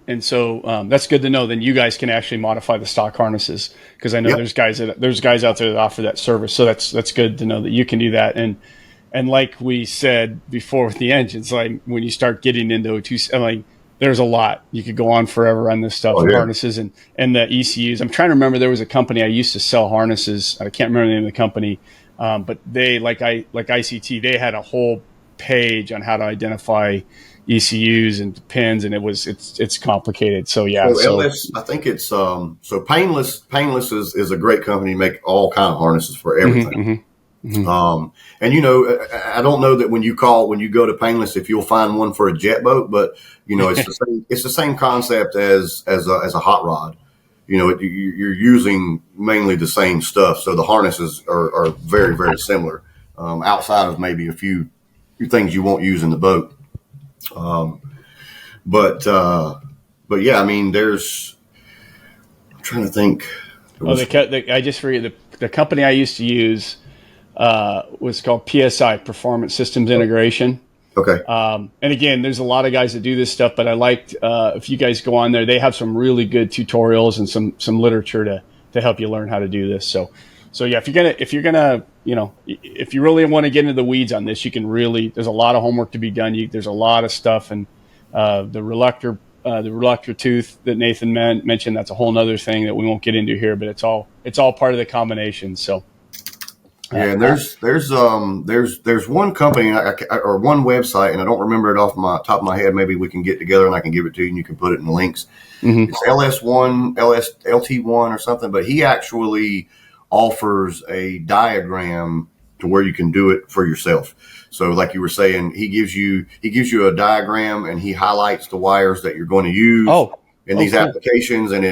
And so that's good to know. Then you guys can actually modify the stock harnesses because I know there's guys out there that offer that service. So that's good to know that you can do that. And like we said before with the engines, like when you start getting into O2, like there's a lot. You could go on forever on this stuff, harnesses and the ECUs. I'm trying to remember, there was a company I used to sell harnesses. I can't remember the name of the company, but they like ICT. They had a whole page on how to identify ECUs and pins, and it's complicated. So LS, I think it's so Painless. Painless is a great company to make all kind of harnesses for everything. Mm-hmm. And I don't know that when you go to Painless if you'll find one for a jet boat, but it's the same concept as a hot rod. You're using mainly the same stuff, so the harnesses are very, very similar. Outside of maybe a few things you won't use in the boat. But yeah, I mean, I'm trying to think. I just forget the company I used to use was called PSI, Performance Systems Integration. Okay. And again, there's a lot of guys that do this stuff, but I liked if you guys go on there, they have some really good tutorials and some literature to help you learn how to do this. So yeah, if you're gonna, if you really want to get into the weeds on this, you can really. There's a lot of homework to be done. There's a lot of stuff, and the reluctor tooth that Nathan mentioned. That's a whole other thing that we won't get into here, but it's all part of the combination. So. Yeah, and there's one company or one website, and I don't remember it off my top of my head. Maybe we can get together and I can give it to you, and you can put it in the links. Mm-hmm. It's LT1 or something, but he actually offers a diagram to where you can do it for yourself. So, like you were saying, he gives you a diagram and he highlights the wires that you're going to use. In these applications and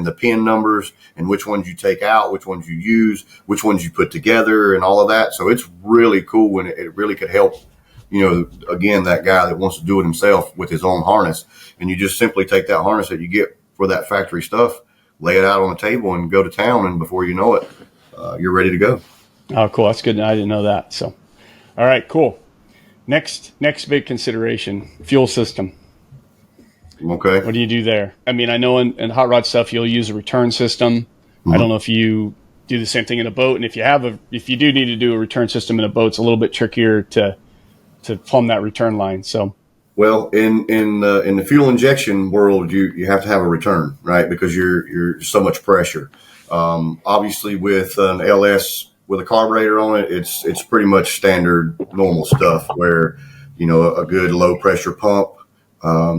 the pin numbers and which ones you take out, which ones you use, which ones you put together and all of that. So it's really cool and it really could help, again, that guy that wants to do it himself with his own harness. And you just simply take that harness that you get for that factory stuff, lay it out on the table and go to town. And before you know it, you're ready to go. Oh, cool. That's good. I didn't know that. So, all right, cool. Next big consideration, fuel system. Okay. What do you do there? I mean, I know in hot rod stuff, you'll use a return system. Mm-hmm. I don't know if you do the same thing in a boat. And if you do need to do a return system in a boat, it's a little bit trickier to plumb that return line. So, well, in the fuel injection world, you have to have a return, right? Because you're so much pressure. Obviously, with an LS with a carburetor on it, it's pretty much standard normal stuff where, a good low pressure pump,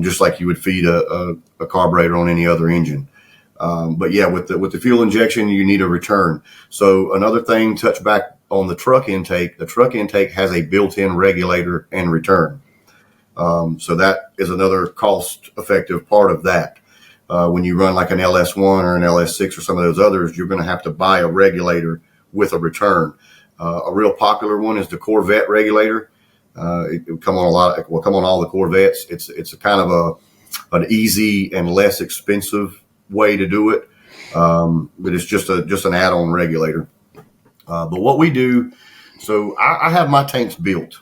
just like you would feed a carburetor on any other engine. But yeah, with the fuel injection, you need a return. So another thing, touch back on the truck intake. The truck intake has a built-in regulator and return. So that is another cost-effective part of that. When you run like an LS1 or an LS6 or some of those others, you're going to have to buy a regulator with a return. A real popular one is the Corvette regulator. It will come on all the Corvettes. It's a kind of an easy and less expensive way to do it. But it's just an add-on regulator. But what we do, so I have my tanks built.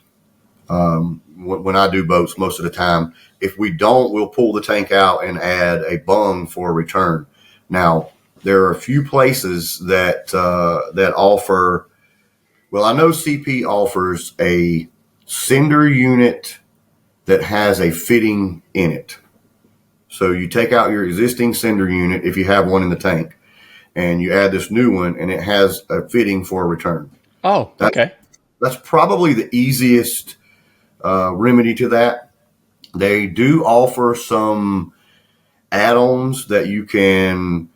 When I do boats most of the time, if we don't, we'll pull the tank out and add a bung for a return. Now, there are a few places that offer, well, I know CP offers a cinder unit that has a fitting in it. So you take out your existing cinder unit, if you have one in the tank, and you add this new one, and it has a fitting for a return. Oh, okay. That's probably the easiest remedy to that. They do offer some add-ons that you can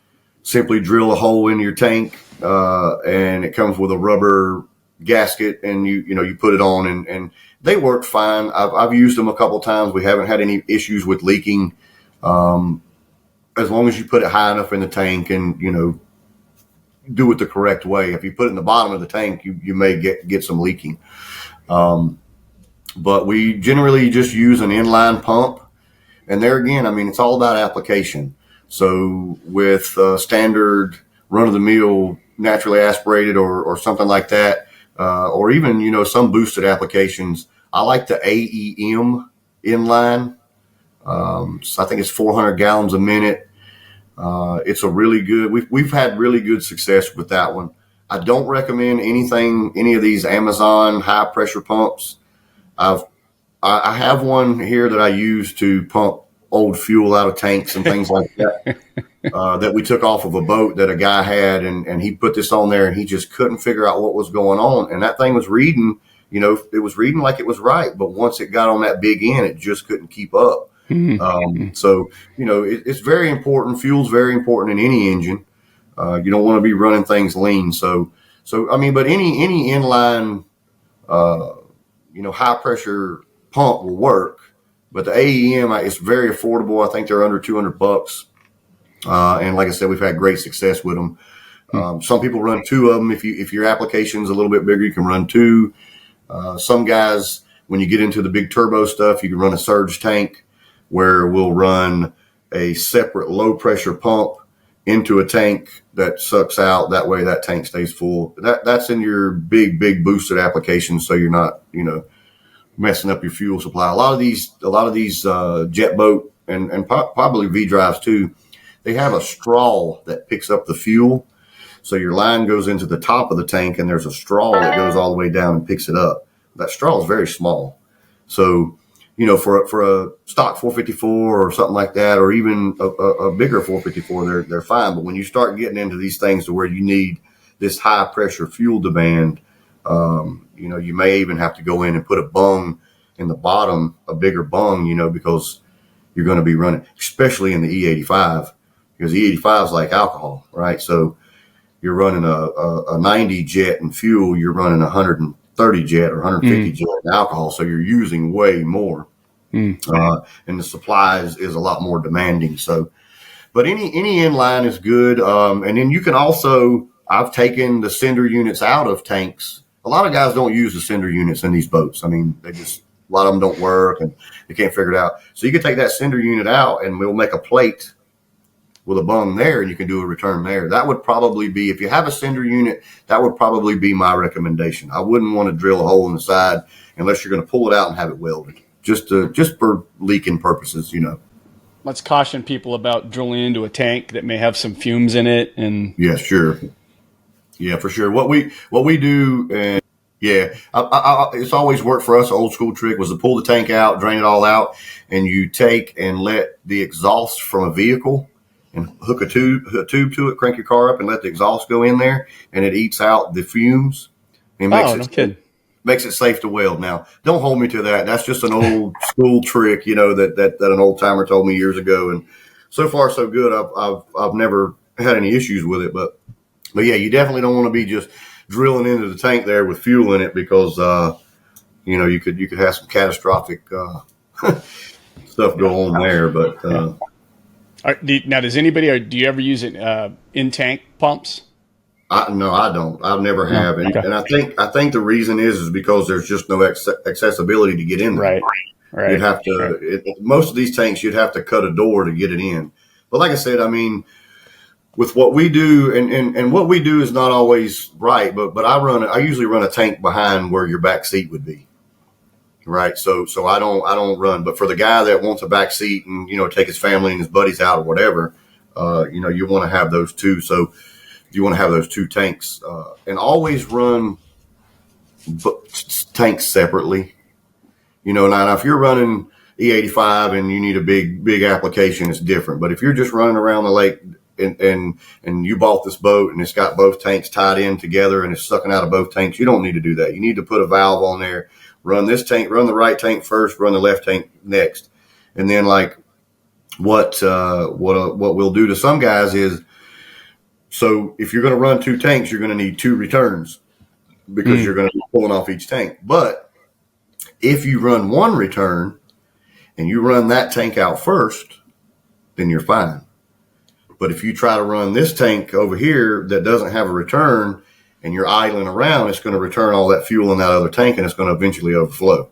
simply drill a hole in your tank, and it comes with a rubber gasket, and you put it on, and they work fine. I've used them a couple times. We haven't had any issues with leaking, as long as you put it high enough in the tank and do it the correct way. If you put it in the bottom of the tank, you may get some leaking. But we generally just use an inline pump. And there again, it's all about application. So with standard run-of-the-mill naturally aspirated or something like that, or even, some boosted applications, I like the AEM inline. So I think it's 400 gallons a minute. It's a really good, we've had really good success with that one. I don't recommend any of these Amazon high pressure pumps. I have one here that I use to pump old fuel out of tanks and things like that, that we took off of a boat that a guy had, and he put this on there, and he just couldn't figure out what was going on. And that thing was reading, it was reading like it was right, but once it got on that big end, it just couldn't keep up. So, it's very important. Fuel's very important in any engine. You don't want to be running things lean. So, but any inline, high pressure pump will work, but the AEM is very affordable. I think they're under $200. And like I said, we've had great success with them. Some people run two of them. If your application's a little bit bigger, you can run two. Some guys, when you get into the big turbo stuff, you can run a surge tank where we'll run a separate low pressure pump into a tank that sucks out. That way that tank stays full. That's in your big boosted applications. So you're not, messing up your fuel supply. A lot of these jet boat and probably V drives too, they have a straw that picks up the fuel. So your line goes into the top of the tank, and there's a straw that goes all the way down and picks it up. That straw is very small. So, for a stock 454 or something like that, or even a bigger 454, they're fine. But when you start getting into these things to where you need this high pressure fuel demand, you may even have to go in and put a bung in the bottom, a bigger bung, because you're going to be running, especially in the E85, because the E85 is like alcohol, right? So you're running a 90 jet in fuel, you're running 130 jet or 150 jet in alcohol. So you're using way more. And the supply is a lot more demanding. So, but any inline is good. And then you can also, I've taken the cinder units out of tanks. A lot of guys don't use the cinder units in these boats. A lot of them don't work and they can't figure it out. So you can take that cinder unit out, and we'll make a plate with a bung there, and you can do a return there. That would probably be, if you have a cinder unit, that would probably be my recommendation. I wouldn't want to drill a hole in the side unless you're going to pull it out and have it welded, just for leaking purposes, Let's caution people about drilling into a tank that may have some fumes in it. And yeah, sure. Yeah, for sure. What we do, and Yeah, it's always worked for us. An old school trick was to pull the tank out, drain it all out, and you take and let the exhaust from a vehicle and hook a tube to it, crank your car up, and let the exhaust go in there, and it eats out the fumes. And No kidding. makes it safe to weld. Now, don't hold me to that. That's just an old school trick, that an old timer told me years ago, and so far so good. I've never had any issues with it, but yeah, you definitely don't want to be just drilling into the tank there with fuel in it, because you could have some catastrophic stuff go on there. But now, does anybody, or do you ever use it in tank pumps? No, I don't. I've never have, and, Okay. and I think the reason is because there's just no accessibility to get in there. Right. You'd have to. Most of these tanks, you'd have to cut a door to get it in. But like I said, I mean, with what we do, and what we do is not always right, but I usually run a tank behind where your back seat would be, right? So I don't run, but for the guy that wants a back seat and take his family and his buddies out or whatever, you want to have those two. So you want to have those two tanks, and always run tanks separately. Now if you're running E85 and you need a big application, it's different. But if you're just running around the lake and you bought this boat and it's got both tanks tied in together and it's sucking out of both tanks, you don't need to do that. You need to put a valve on there, run this tank, run the right tank first, run the left tank next. And then like what we'll do to some guys is, so if you're going to run two tanks, you're going to need two returns, because you're going to be pulling off each tank. But if you run one return and you run that tank out first, then you're fine. But if you try to run this tank over here that doesn't have a return and you're idling around, it's going to return all that fuel in that other tank, and it's going to eventually overflow.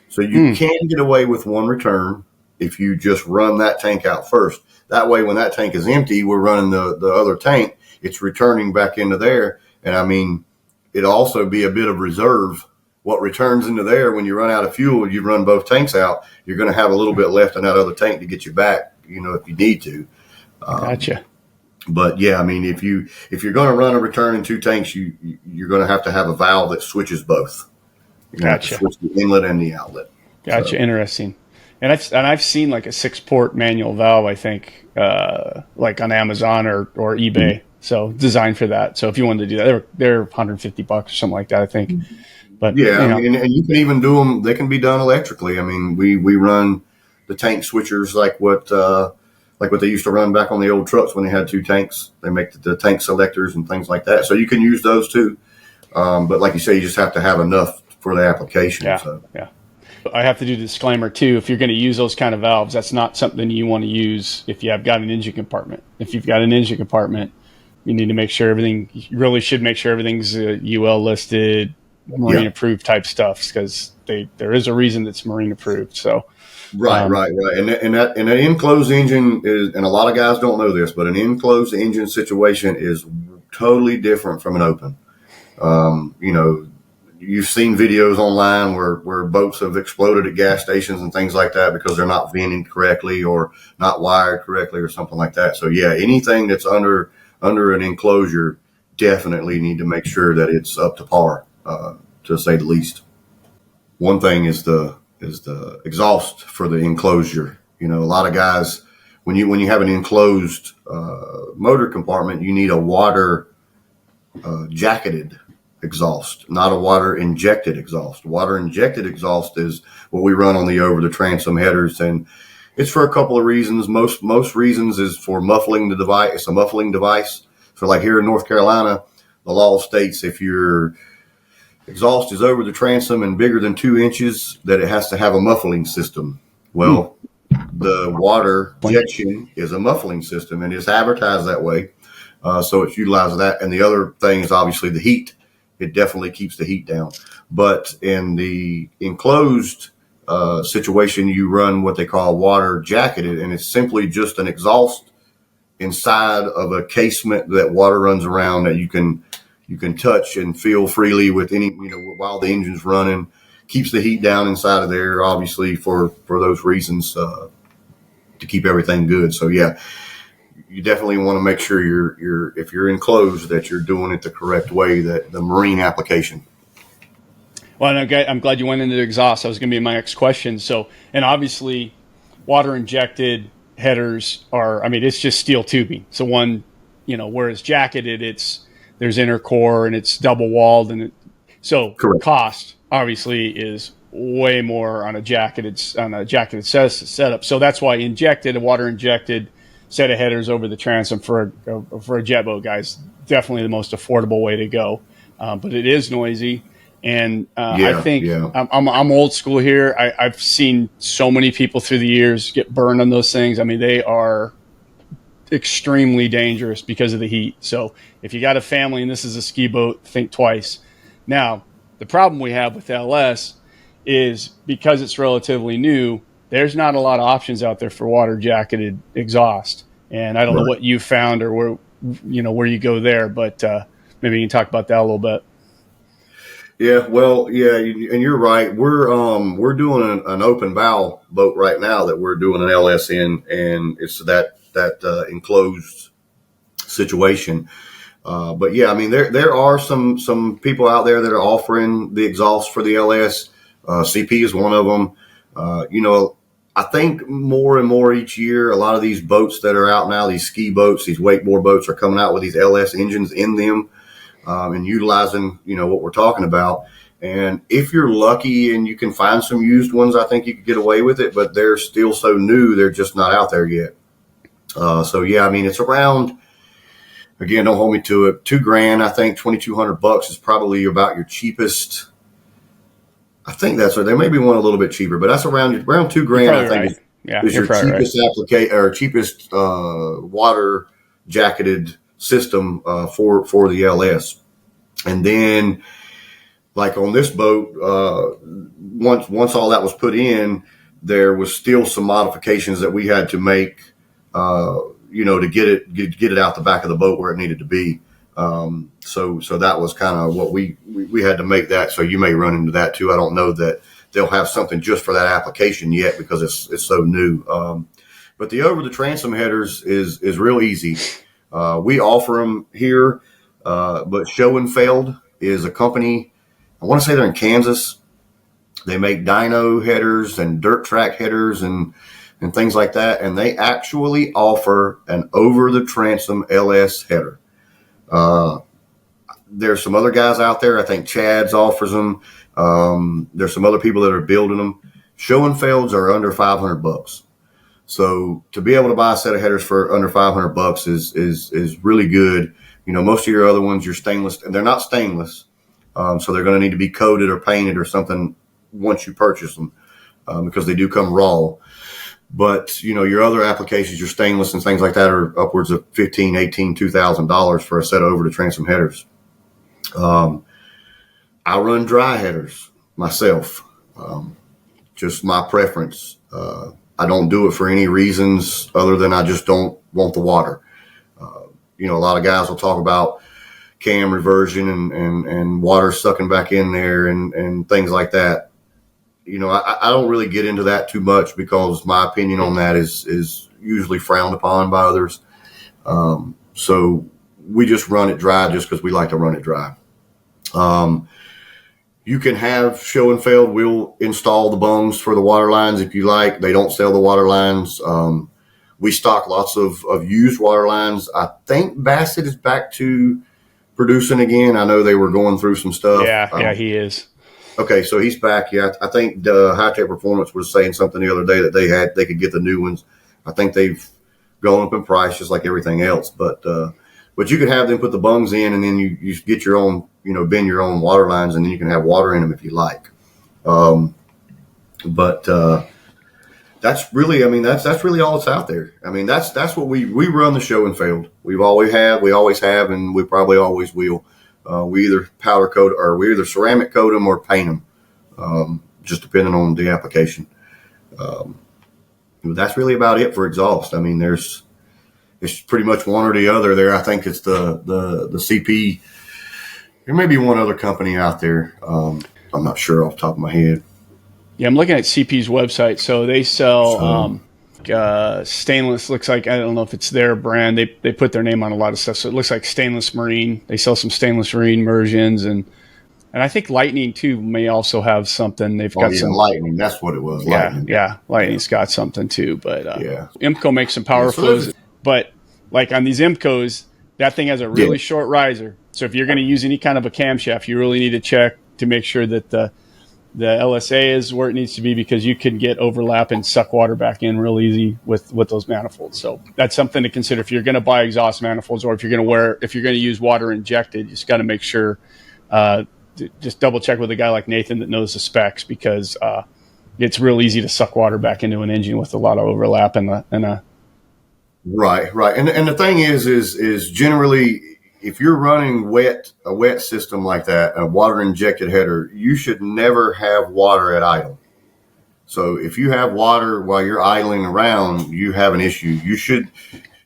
So you can get away with one return if you just run that tank out first. That way, when that tank is empty, we're running the other tank. It's returning back into there. And I mean, it'll also be a bit of reserve. What returns into there when you run out of fuel, you run both tanks out, you're going to have a little bit left in that other tank to get you back, if you need to. Gotcha. But yeah, I mean, if you're going to run a return in two tanks, you're going to have a valve that switches both. Gotcha. Switch the inlet and the outlet. Gotcha. So. Interesting. And I've seen like a 6-port manual valve, I think, like on Amazon or eBay. So designed for that. So if you wanted to do that, they're $150 or something like that, I think. But yeah, and you can even do them. They can be done electrically. I mean, we run the tank switchers like what they used to run back on the old trucks when they had two tanks. They make the tank selectors and things like that. So you can use those too. But like you say, you just have to have enough for the application. Yeah. So. Yeah. I have to do the disclaimer too. If you're going to use those kind of valves, that's not something you want to use if you have got an engine compartment. If you've got an engine compartment, you need to make sure you really should make sure everything's UL listed, marine approved type stuff, because there is a reason that's marine approved. So. Right. And an enclosed engine is, and a lot of guys don't know this, but an enclosed engine situation is totally different from an open. You've seen videos online where boats have exploded at gas stations and things like that because they're not venting correctly or not wired correctly or something like that. So yeah, anything that's under an enclosure, definitely need to make sure that it's up to par, to say the least. One thing is the exhaust for the enclosure. A lot of guys, when you have an enclosed motor compartment, you need a water jacketed exhaust, not a water injected exhaust. Water injected exhaust is what we run on the over the transom headers, and it's for a couple of reasons. Most reasons is for muffling the device. It's a muffling device. So like here in North Carolina, the law states if your exhaust is over the transom and bigger than 2 inches, that it has to have a muffling system. Well, the water injection is a muffling system, and it's advertised that way. So it's utilized that. And the other thing is obviously the heat. It definitely keeps the heat down. But in the enclosed situation, you run what they call water jacketed, and it's simply just an exhaust inside of a casement that water runs around, that you can touch and feel freely with any, while the engine's running. Keeps the heat down inside of there, obviously for those reasons, to keep everything good. So yeah, you definitely want to make sure if you're enclosed, that you're doing it the correct way, that the marine application. Well, and I'm glad you went into the exhaust. That was going to be my next question. So, and obviously, water injected headers are, I mean, it's just steel tubing. So one, whereas jacketed, there's inner core and it's double walled, and so Correct. cost obviously is way more on a jacketed setup. So that's why a water injected set of headers over the transom for a jet boat, guys, definitely the most affordable way to go. But it is noisy. And I think I'm old school here. I've seen so many people through the years get burned on those things. I mean, they are extremely dangerous because of the heat. So if you got a family and this is a ski boat, think twice. Now, the problem we have with LS is because it's relatively new, there's not a lot of options out there for water jacketed exhaust. And I don't know what you found or where you go there, but maybe you can talk about that a little bit. Yeah, well, yeah, and you're right. We're doing an open bow boat right now that we're doing an LS in, and it's that enclosed situation. But yeah, I mean, there are some people out there that are offering the exhaust for the LS. CP is one of them. I think more and more each year, a lot of these boats that are out now, these ski boats, these wakeboard boats, are coming out with these LS engines in them. And utilizing, what we're talking about. And if you're lucky and you can find some used ones, I think you could get away with it, but they're still so new, they're just not out there yet. So yeah, I mean, it's around, again, don't hold me to it, $2,000. I think $2,200 is probably about your cheapest. I think that's right. There may be one a little bit cheaper, but that's around $2,000. I think is your cheapest application or cheapest water jacketed system for the LS. And then, like on this boat, once all that was put in, there was still some modifications that we had to make, to get it out the back of the boat where it needed to be. So that was kind of what we had to make that. So you may run into that too. I don't know that they'll have something just for that application yet because it's so new. But the over the transom headers is real easy. We offer them here, but Schoenfeld is a company. I want to say they're in Kansas. They make dyno headers and dirt track headers and things like that. And they actually offer an over the transom LS header. There's some other guys out there. I think Chad's offers them. There's some other people that are building them. Schoenfelds are under $500. So to be able to buy a set of headers for under $500 is really good. Most of your other ones, you're stainless, and they're not stainless. So they're going to need to be coated or painted or something once you purchase them, because they do come raw. But, your other applications, your stainless and things like that are upwards of $1,500, $1,800, $2,000 for a set of over the transom headers. I run dry headers myself. Just my preference. I don't do it for any reasons other than I just don't want the water. A lot of guys will talk about cam reversion and water sucking back in there and things like that. I don't really get into that too much because my opinion on that is usually frowned upon by others. So we just run it dry just because we like to run it dry. You can have Schoenfeld. We'll install the bungs for the water lines if you like. They don't sell the water lines. We stock lots of used water lines. I think Bassett is back to producing again. I know they were going through some stuff. Yeah, he is. Okay, so he's back. Yeah, I think High Tech Performance was saying something the other day that they could get the new ones. I think they've gone up in price just like everything else. But you can have them put the bungs in, and then you get your own, bend your own water lines, and then you can have water in them if you like. That's really, that's really all that's out there. That's what we run the show and failed. We always have, and we probably always will. We either powder coat or we either ceramic coat them or paint them, just depending on the application. That's really about it for exhaust. It's pretty much one or the other there. I think it's the CP. There may be one other company out there. I'm not sure off the top of my head. Yeah, I'm looking at CP's website. So they sell stainless. Looks like, I don't know if it's their brand. They put their name on a lot of stuff. So it looks like Stainless Marine. They sell some Stainless Marine immersions, and And I think Lightning too may also have something. They've got some Lightning. That's what it was. Lightning. Yeah. Lightning's got something too. But yeah, IMCO makes some power flows. But like on these IMCOs, that thing has a really short riser. So if you're going to use any kind of a camshaft, you really need to check to make sure that the LSA is where it needs to be, because you can get overlap and suck water back in real easy with those manifolds. So that's something to consider if you're going to buy exhaust manifolds, or if you're going to use water injected. You just got to make sure, just double check with a guy like Nathan that knows the specs, because it's real easy to suck water back into an engine with a lot of overlap and a right. And the thing is generally, if you're running a wet system like that, a water injected header, you should never have water at idle. So if you have water while you're idling around, you have an issue. You should,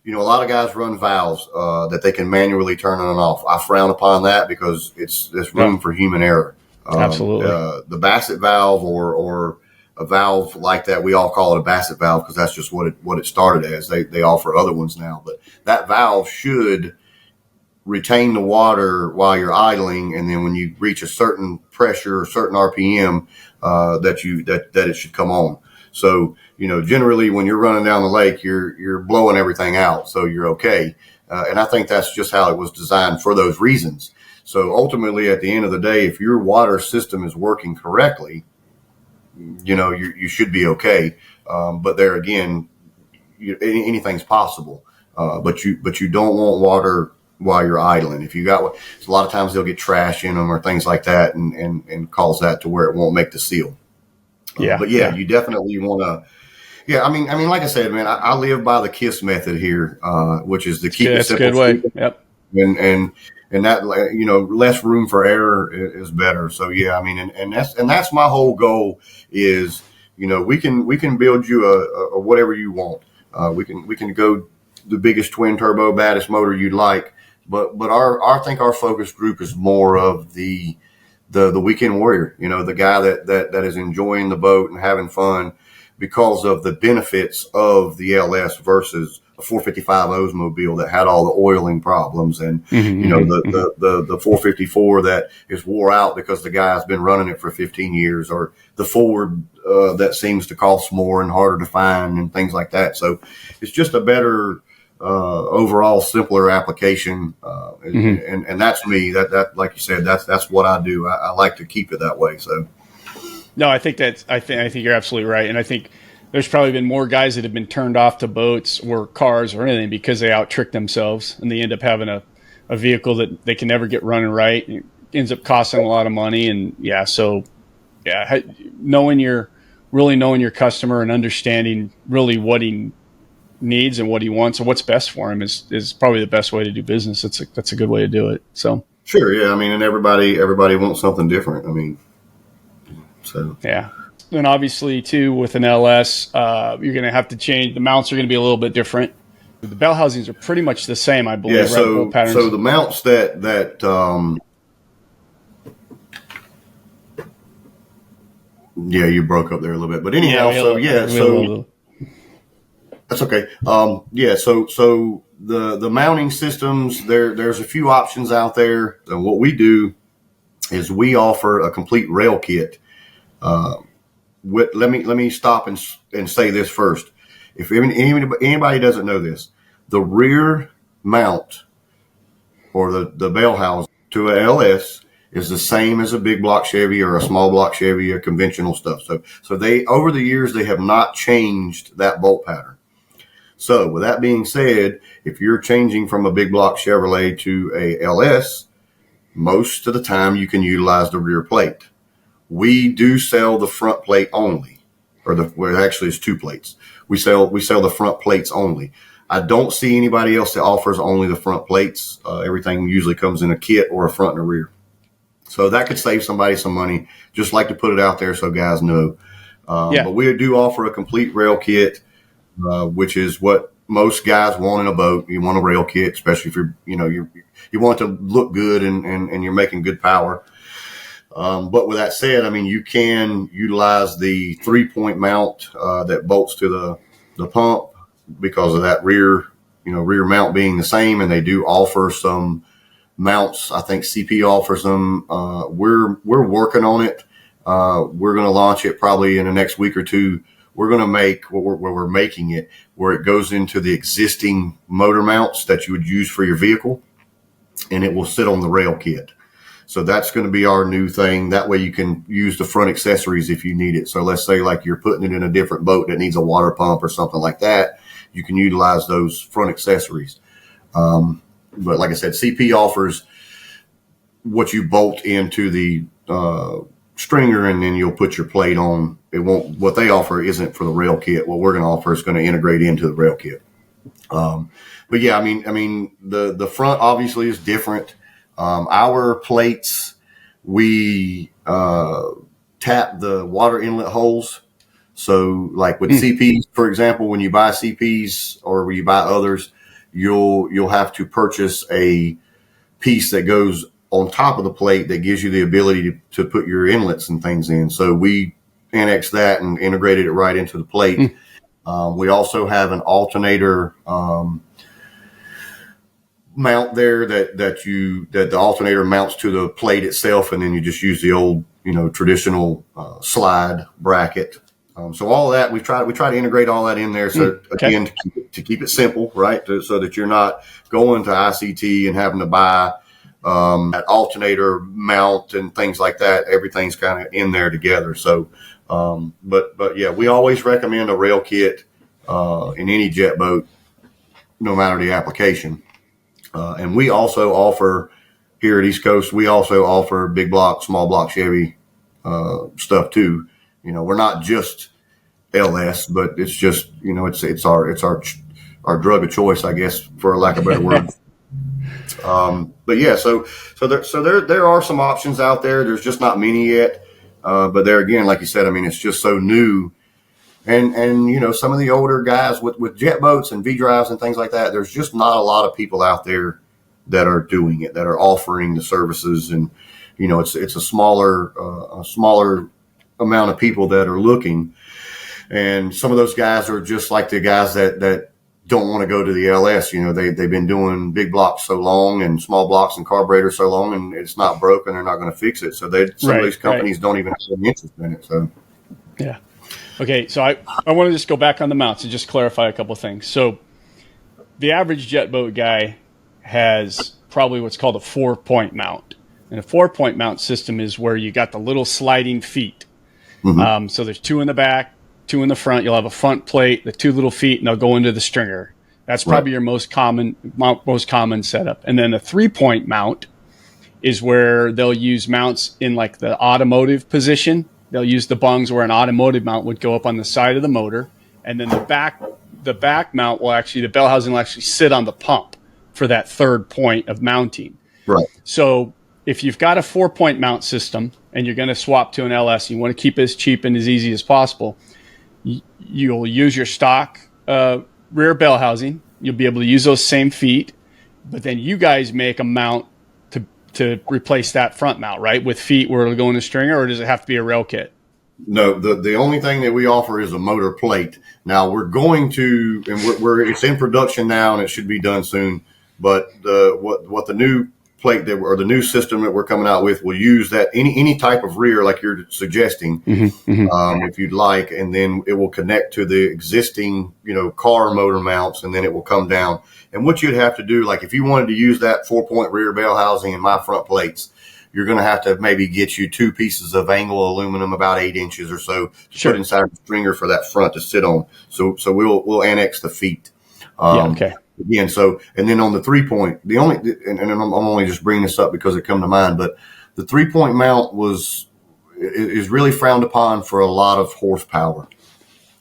a lot of guys run valves that they can manually turn on and off. I frown upon that because there's room for human error. Absolutely. The Bassett valve or a valve like that, we all call it a Bassett valve because that's just what it started as. They offer other ones now, but that valve should retain the water while you're idling, and then when you reach a certain pressure or certain RPM, that it should come on. So generally when you're running down the lake, you're blowing everything out, so you're okay. And I think that's just how it was designed for those reasons. So ultimately, at the end of the day, if your water system is working correctly, you should be okay. But there again, anything's possible. But you don't want water while you're idling. If you got, a lot of times they'll get trash in them or things like that, and cause that to where it won't make the seal. But you definitely want to. Yeah, I mean, like I said, man, I live by the KISS method here, which is the keep it simple. That's a good way. Yep. And that, less room for error is better. So yeah, I mean, and that's my whole goal is, we can build you a whatever you want. We can go the biggest twin turbo, baddest motor you'd like. But I think our focus group is more of the weekend warrior, the guy that is enjoying the boat and having fun because of the benefits of the LS versus a 455 Oldsmobile that had all the oiling problems and, the 454 that is wore out because the guy's been running it for 15 years, or the Ford that seems to cost more and harder to find and things like that. So it's just a better overall simpler application, and that's me. That like you said, that's what I do. I like to keep it that way. So, no, I think you're absolutely right, and I think there's probably been more guys that have been turned off to boats or cars or anything because they out trick themselves and they end up having a vehicle that they can never get running right. It ends up costing a lot of money, and knowing your customer and understanding really what he needs and what he wants and what's best for him is probably the best way to do business. That's a good way to do it. So sure, yeah. I mean, and everybody wants something different. I mean, so yeah. And obviously too, with an LS, you're going to have to change. The mounts are going to be a little bit different. The bell housings are pretty much the same, I believe. Yeah. So the mounts that you broke up there a little bit, but anyhow, that's okay. So the mounting systems, there's a few options out there. And what we do is we offer a complete rail kit. Let me stop and say this first. If anybody doesn't know this, the rear mount or the bell housing to a LS is the same as a big block Chevy or a small block Chevy or conventional stuff. So they, over the years, they have not changed that bolt pattern. So with that being said, if you're changing from a big block Chevrolet to a LS, most of the time you can utilize the rear plate. We do sell the front plate only, actually it's two plates. We sell the front plates only. I don't see anybody else that offers only the front plates. Everything usually comes in a kit or a front and a rear. So that could save somebody some money. Just like to put it out there so guys know. But we do offer a complete rail kit, which is what most guys want in a boat. You want a rail kit, especially if you want it to look good and you're making good power. But with that said, I mean, you can utilize the 3-point mount that bolts to the pump because of that rear mount being the same. And they do offer some mounts. I think CP offers them. We're working on it. We're going to launch it probably in the next week or two. We're going to make where we're making it where it goes into the existing motor mounts that you would use for your vehicle, and it will sit on the rail kit. So that's going to be our new thing. That way you can use the front accessories if you need it. So let's say like you're putting it in a different boat that needs a water pump or something like that. You can utilize those front accessories. But like I said, CP offers what you bolt into the stringer, and then you'll put your plate on. It won't. What they offer isn't for the rail kit. What we're going to offer is going to integrate into the rail kit. But yeah, I mean, the front obviously is different. Our plates, we tap the water inlet holes. So like with CPs, for example, when you buy CPs or when you buy others, you'll have to purchase a piece that goes on top of the plate that gives you the ability to put your inlets and things in. So we annexed that and integrated it right into the plate. We also have an alternator mount there that the alternator mounts to the plate itself, and then you just use the old traditional slide bracket. So all of that we try to integrate all that in there. So again, to keep it simple, right? So that you're not going to ICT and having to buy that alternator mount and things like that. Everything's kind of in there together. So, but yeah, we always recommend a rail kit in any jet boat, no matter the application. And we also offer here at East Coast, we also offer big block, small block Chevy stuff too. We're not just LS, but it's just it's our drug of choice, I guess, for lack of a better word. But yeah, so there are some options out there. There's just not many yet. But there again, like you said, I mean, it's just so new. And some of the older guys with jet boats and V drives and things like that, there's just not a lot of people out there that are doing it, that are offering the services. And, it's a smaller amount of people that are looking. And some of those guys are just like the guys that don't want to go to the LS. They've been doing big blocks so long and small blocks and carburetors so long, and it's not broken. They're not going to fix it. So some of these companies don't even have any interest in it. So, yeah. Okay, so I want to just go back on the mounts and just clarify a couple of things. So the average jet boat guy has probably what's called a 4-point mount. And a 4-point mount system is where you got the little sliding feet. Mm-hmm. So there's 2 in the back, 2 in the front. You'll have a front plate, the 2 little feet, and they'll go into the stringer. That's probably your most common setup. And then a 3-point mount is where they'll use mounts in like the automotive position. They'll use the bungs where an automotive mount would go up on the side of the motor, and then the back mount the bell housing will actually sit on the pump for that 3rd point of mounting. Right. So if you've got a 4-point mount system and you're going to swap to an LS, you want to keep it as cheap and as easy as possible, you'll use your stock rear bell housing. You'll be able to use those same feet, but then you guys make a mount to replace that front mount, right? With feet where it'll go in a stringer, or does it have to be a rail kit? No, the only thing that we offer is a motor plate. Now we're going to, and it's in production now, and it should be done soon. But what the new plate or the new system that we're coming out with will use that any type of rear like you're suggesting, if you'd like, and then it will connect to the existing car motor mounts, and then it will come down. And what you'd have to do, like if you wanted to use that 4-point rear bell housing and my front plates, you're going to have to maybe get you 2 pieces of angle aluminum about 8 inches or so to put inside the stringer for that front to sit on. So we'll annex the feet. Okay. Again, and then on the 3-point, and I'm only just bringing this up because it come to mind, but the 3-point mount is really frowned upon for a lot of horsepower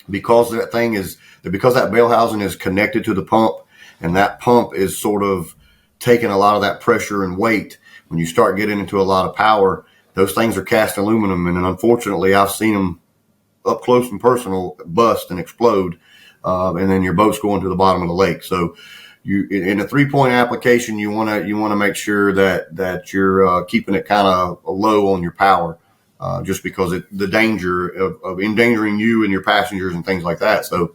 because that bell housing is connected to the pump, and that pump is sort of taking a lot of that pressure and weight. When you start getting into a lot of power, those things are cast aluminum, and unfortunately, I've seen them up close and personal bust and explode. And then your boat's going to the bottom of the lake. So in a 3-point application, you want to make sure that you're keeping it kind of low on your power, just because the danger of endangering you and your passengers and things like that. So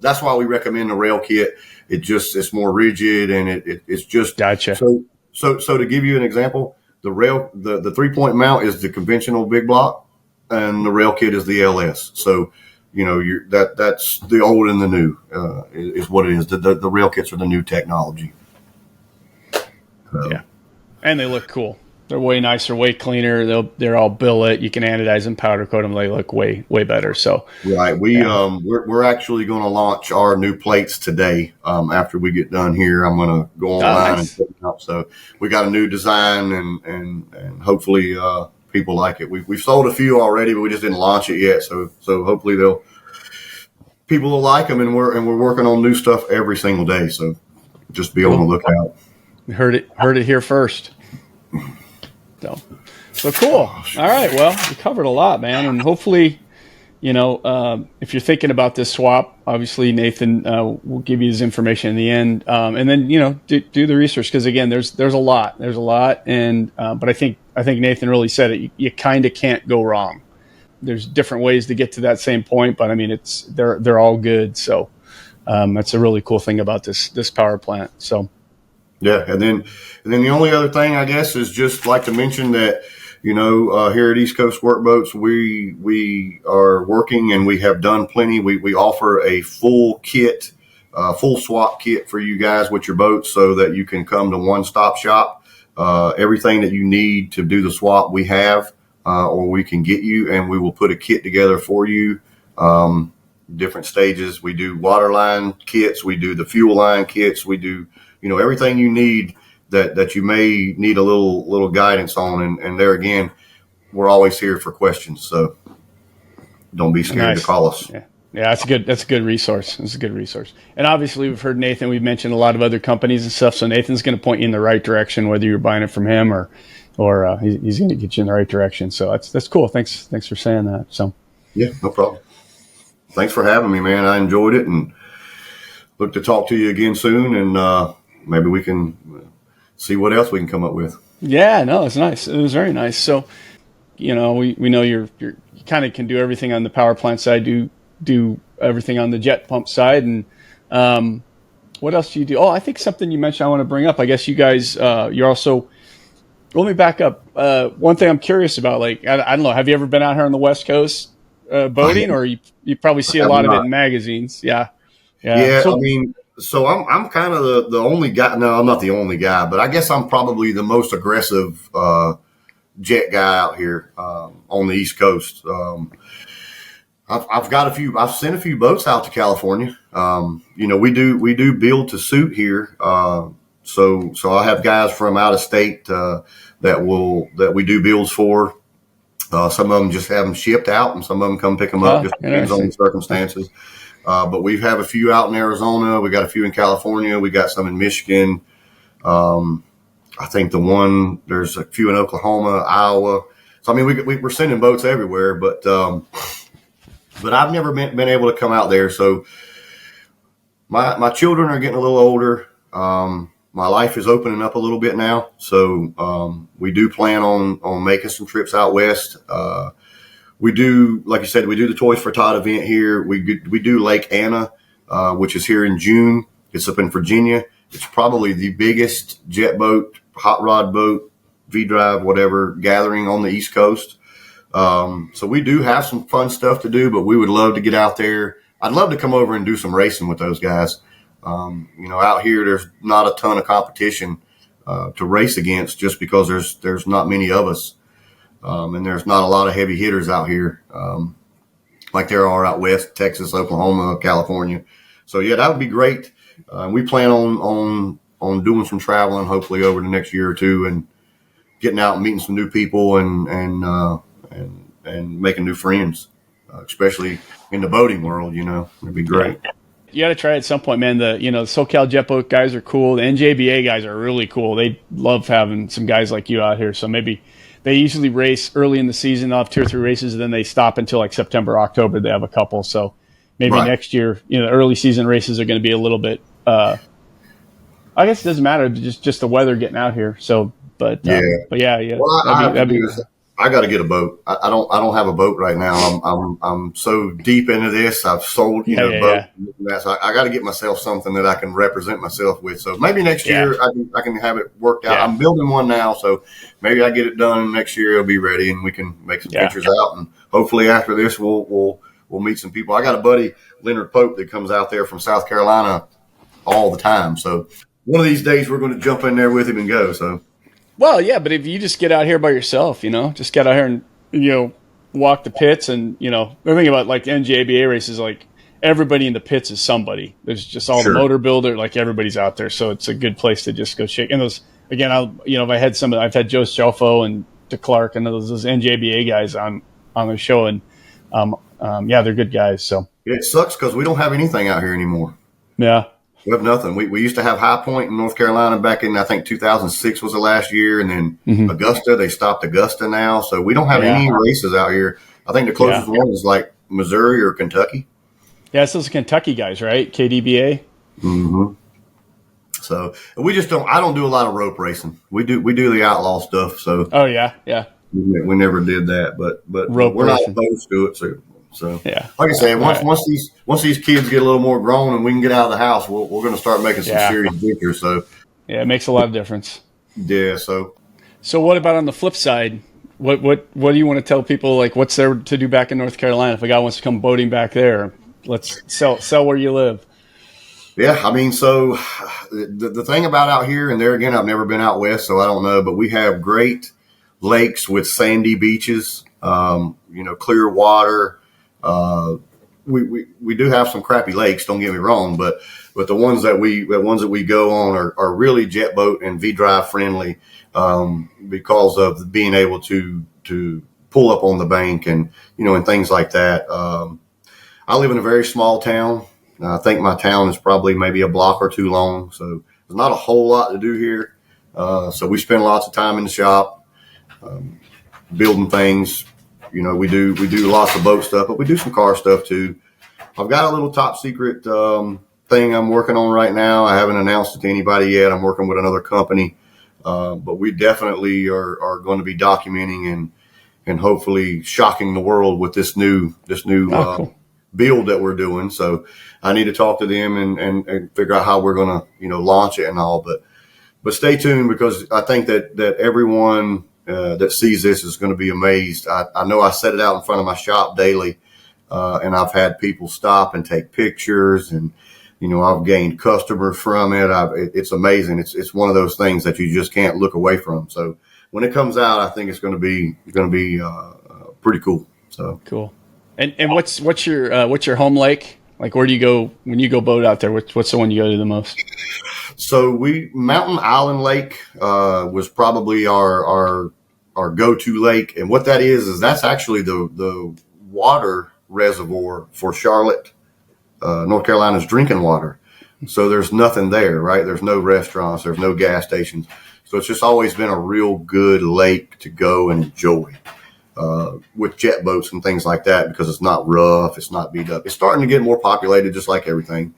that's why we recommend the rail kit. It's more rigid, and it's just gotcha. So to give you an example, the 3-point mount is the conventional big block, and the rail kit is the LS. So, that's the old and the new is what it is. The rail kits are the new technology. Yeah, and they look cool. They're way nicer, way cleaner. They're all billet. You can anodize them, powder coat them. They look way better. So right, we're actually going to launch our new plates today. After we get done here, I'm going to go online and put them up. So we got a new design, and hopefully people like it. We've sold a few already, but we just didn't launch it yet. So hopefully people will like them, and we're working on new stuff every single day. So just be on the lookout. You heard it here first. So cool. All right. Well, we covered a lot, man. And hopefully, if you're thinking about this swap, obviously Nathan will give you his information in the end. And then, do the research. Cause again, there's a lot, And, but I think Nathan really said it. You kind of can't go wrong. There's different ways to get to that same point, but I mean, they're all good. So, that's a really cool thing about this power plant. So, yeah. And then the only other thing, I guess, is just like to mention that, here at East Coast Squirt Boats, we are working, and we have done plenty. We offer a full kit, full swap kit for you guys with your boats, so that you can come to one-stop shop. Everything that you need to do the swap, we have, or we can get you, and we will put a kit together for you. Different stages. We do water line kits. We do the fuel line kits. We do, everything you need that you may need a little guidance on. And there again, we're always here for questions. So don't be scared to call us. Yeah. That's a good resource. It's a good resource. And obviously we've heard Nathan, we've mentioned a lot of other companies and stuff. So Nathan's going to point you in the right direction, whether you're buying it from him or he's going to get you in the right direction. So that's cool. Thanks for saying that. So yeah, no problem. Thanks for having me, man. I enjoyed it, and look to talk to you again soon. And maybe we can see what else we can come up with. Yeah, no, it's nice. It was very nice. So, we know you kind of can do everything on the power plant side, do everything on the jet pump side. And what else do you do? Oh, I think something you mentioned I want to bring up. I guess you guys, you're also, let me back up. One thing I'm curious about, I don't know, have you ever been out here on the West Coast boating, or you probably see a lot of it in magazines? Yeah. So I'm kind of the only guy. No, I'm not the only guy, but I guess I'm probably the most aggressive jet guy out here on the East Coast. I've sent a few boats out to California. We do build to suit here. So I have guys from out of state that we do builds for. Some of them just have them shipped out, and some of them come pick them up. Just depends on the circumstances. But we have a few out in Arizona. We got a few in California. We got some in Michigan. I think there's a few in Oklahoma, Iowa. So, I mean, we're sending boats everywhere, but I've never been able to come out there. So my children are getting a little older. My life is opening up a little bit now. So, we do plan on making some trips out west. We do, like you said, we do the Toys for Todd event here. We do Lake Anna, which is here in June. It's up in Virginia. It's probably the biggest jet boat, hot rod boat, V-drive, whatever, gathering on the East Coast. So we do have some fun stuff to do, but we would love to get out there. I'd love to come over and do some racing with those guys. Out here, there's not a ton of competition to race against, just because there's not many of us. And there's not a lot of heavy hitters out here, like there are out west, Texas, Oklahoma, California. So yeah, that would be great. We plan on doing some traveling, hopefully over the next year or two, and getting out and meeting some new people and making new friends, especially in the boating world. It'd be great. You got to try it at some point, man. The SoCal Jet Boat guys are cool. The NJBA guys are really cool. They love having some guys like you out here. So maybe they usually race early in the season. They'll have 2 or 3 races, and then they stop until like September, October. They have a couple. So maybe next year, the early season races are going to be a little bit. I guess it doesn't matter. Just the weather getting out here. So, yeah. Well, that'd be good. I got to get a boat. I don't have a boat right now. I'm so deep into this. I've sold, boats. Yeah. So I got to get myself something that I can represent myself with. So maybe next year I can have it worked out. I'm building one now, so maybe I get it done next year. It'll be ready, and we can make some pictures out. And hopefully after this, we'll meet some people. I got a buddy, Leonard Pope, that comes out there from South Carolina all the time. So one of these days we're going to jump in there with him and go. So. Well, yeah, but if you just get out here by yourself, just get out here and, walk the pits and, the thing about like NJBA races, like everybody in the pits is somebody. There's just all the motor builder, like everybody's out there. So it's a good place to just go shake. And those, again, if I had I've had Joe Scelfo and DeClark and those NJBA guys on the show. And, they're good guys. So it sucks because we don't have anything out here anymore. Yeah. We have nothing. We used to have High Point in North Carolina back in, I think, 2006 was the last year. And then Augusta, they stopped Augusta now. So we don't have any races out here. I think the closest one is like Missouri or Kentucky. Yeah, it's those Kentucky guys, right? KDBA. Mm-hmm. So we just don't – I don't do a lot of rope racing. We do the outlaw stuff. So oh, yeah. We never did that. But rope we're racing. not opposed to it. So like I said, once these kids get a little more grown and we can get out of the house, we're going to start making some serious pictures. So it makes a lot of difference. Yeah. So what about on the flip side? What do you want to tell people? Like, what's there to do back in North Carolina? If a guy wants to come boating back there, let's sell where you live. Yeah, I mean, so the thing about out here, and there again, I've never been out west, so I don't know, but we have great lakes with sandy beaches, clear water. We do have some crappy lakes, don't get me wrong, but the ones that we go on are really jet boat and V-drive friendly, because of being able to pull up on the bank and things like that. I live in a very small town. I think my town is probably maybe a block or two long, so there's not a whole lot to do here. So we spend lots of time in the shop, building things. We do lots of boat stuff, but we do some car stuff too. I've got a little top secret thing I'm working on right now. I haven't announced it to anybody yet. I'm working with another company, but we definitely are going to be documenting and hopefully shocking the world with this new cool. Build that we're doing. So I need to talk to them and figure out how we're going to launch it and all. But stay tuned, because I think that everyone that sees this is going to be amazed. I know I set it out in front of my shop daily, and I've had people stop and take pictures, and I've gained customers from it. It's amazing. It's one of those things that you just can't look away from. So when it comes out, I think it's going to be pretty cool. So cool. And what's your home lake? Like, where do you go when you go boat out there? What's the one you go to the most? So Mountain Island Lake was probably our go-to lake, and what that is that's actually the water reservoir for Charlotte, North Carolina's drinking water. So there's nothing there, right? There's no restaurants, there's no gas stations. So it's just always been a real good lake to go and enjoy. With jet boats and things like that, because it's not rough, it's not beat up. It's starting to get more populated, just like everything.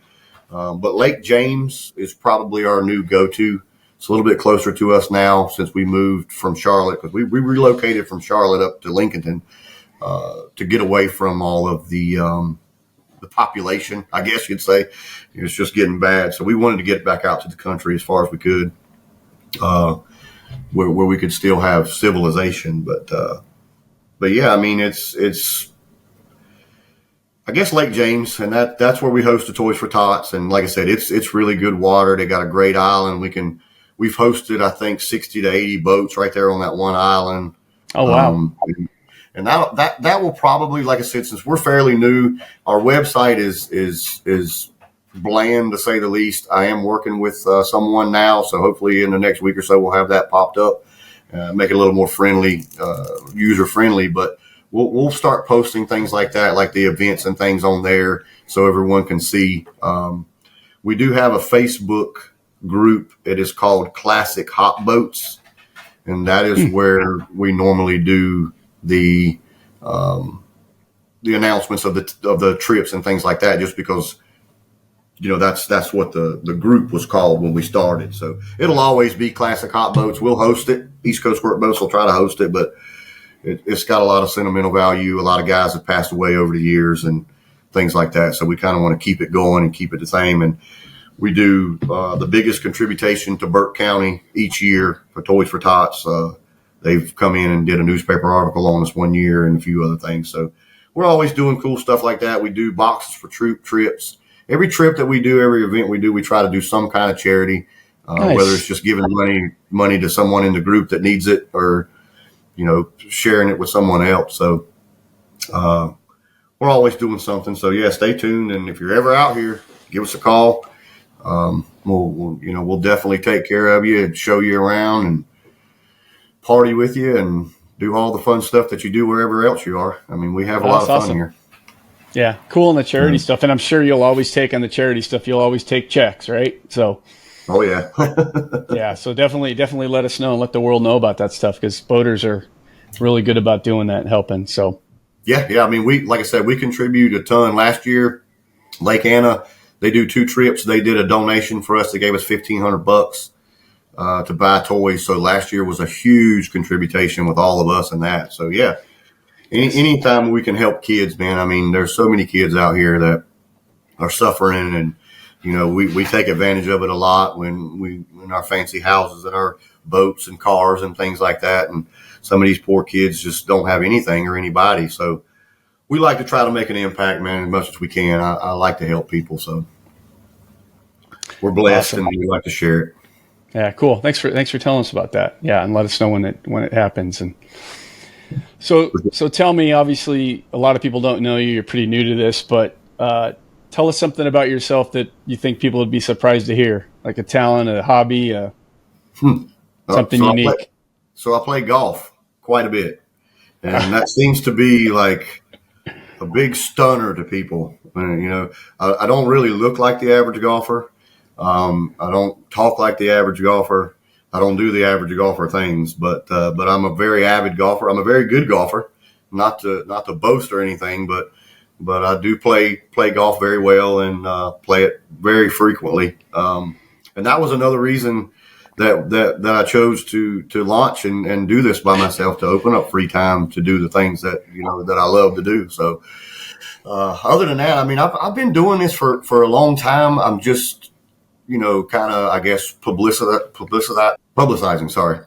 But Lake James is probably our new go-to. It's a little bit closer to us now since we moved from Charlotte, because we relocated from Charlotte up to Lincolnton to get away from all of the population, I guess you'd say. It's just getting bad. So we wanted to get back out to the country as far as we could, where we could still have civilization. But yeah, I mean, it's I guess Lake James, and that's where we host the Toys for Tots. And like I said, it's really good water. They got a great island. We've hosted, I think, 60 to 80 boats right there on that one island. Oh, wow. And that will probably, like I said, since we're fairly new, our website is bland, to say the least. I am working with someone now, so hopefully in the next week or so we'll have that popped up. Make it a little more friendly, user friendly, but we'll start posting things like that, like the events and things on there, so everyone can see. We do have a Facebook group. It is called Classic Hot Boats, and that is where we normally do the announcements of the trips and things like that, just because that's what the group was called when we started. So it'll always be Classic Hot Boats. We'll host it. East Coast Squirt Boats will try to host it, but it's got a lot of sentimental value. A lot of guys have passed away over the years and things like that. So we kind of want to keep it going and keep it the same. And we do the biggest contribution to Burke County each year for Toys for Tots. They've come in and did a newspaper article on us one year and a few other things. So we're always doing cool stuff like that. We do boxes for troop trips. Every trip that we do, every event we do, we try to do some kind of charity, Nice. whether it's just giving money to someone in the group that needs it, or, sharing it with someone else. So we're always doing something. So yeah, stay tuned. And if you're ever out here, give us a call. We'll definitely take care of you and show you around and party with you and do all the fun stuff that you do wherever else you are. I mean, we have a lot of fun here. Yeah, cool on the charity stuff. And I'm sure you'll always take on the charity stuff. You'll always take checks, right? So, oh yeah. yeah. So definitely let us know and let the world know about that stuff, because boaters are really good about doing that and helping. So yeah. I mean, like I said, we contribute a ton. Last year, Lake Anna, they do 2 trips. They did a donation for us. They gave us $1,500 to buy toys. So last year was a huge contribution with all of us and that. So yeah, anytime we can help kids, man. I mean, there's so many kids out here that are suffering, and we take advantage of it a lot when in our fancy houses and our boats and cars and things like that. And some of these poor kids just don't have anything or anybody. So we like to try to make an impact, man, as much as we can. I like to help people. So we're blessed. Awesome. And we like to share it. Yeah, cool. Thanks for telling us about that. Yeah, and let us know when it happens. And so tell me, obviously, a lot of people don't know you. You're pretty new to this, but tell us something about yourself that you think people would be surprised to hear, like a talent, a hobby, something unique. I play golf quite a bit, and that seems to be like a big stunner to people. I don't really look like the average golfer. I don't talk like the average golfer. I don't do the average golfer things, but I'm a very avid golfer. I'm a very good golfer, not to boast or anything, but I do play golf very well and play it very frequently. And that was another reason that I chose to launch and do this by myself, to open up free time to do the things that I love to do. So other than that, I mean, I've been doing this for a long time. I'm just kind of, I guess, publicizing. Sorry.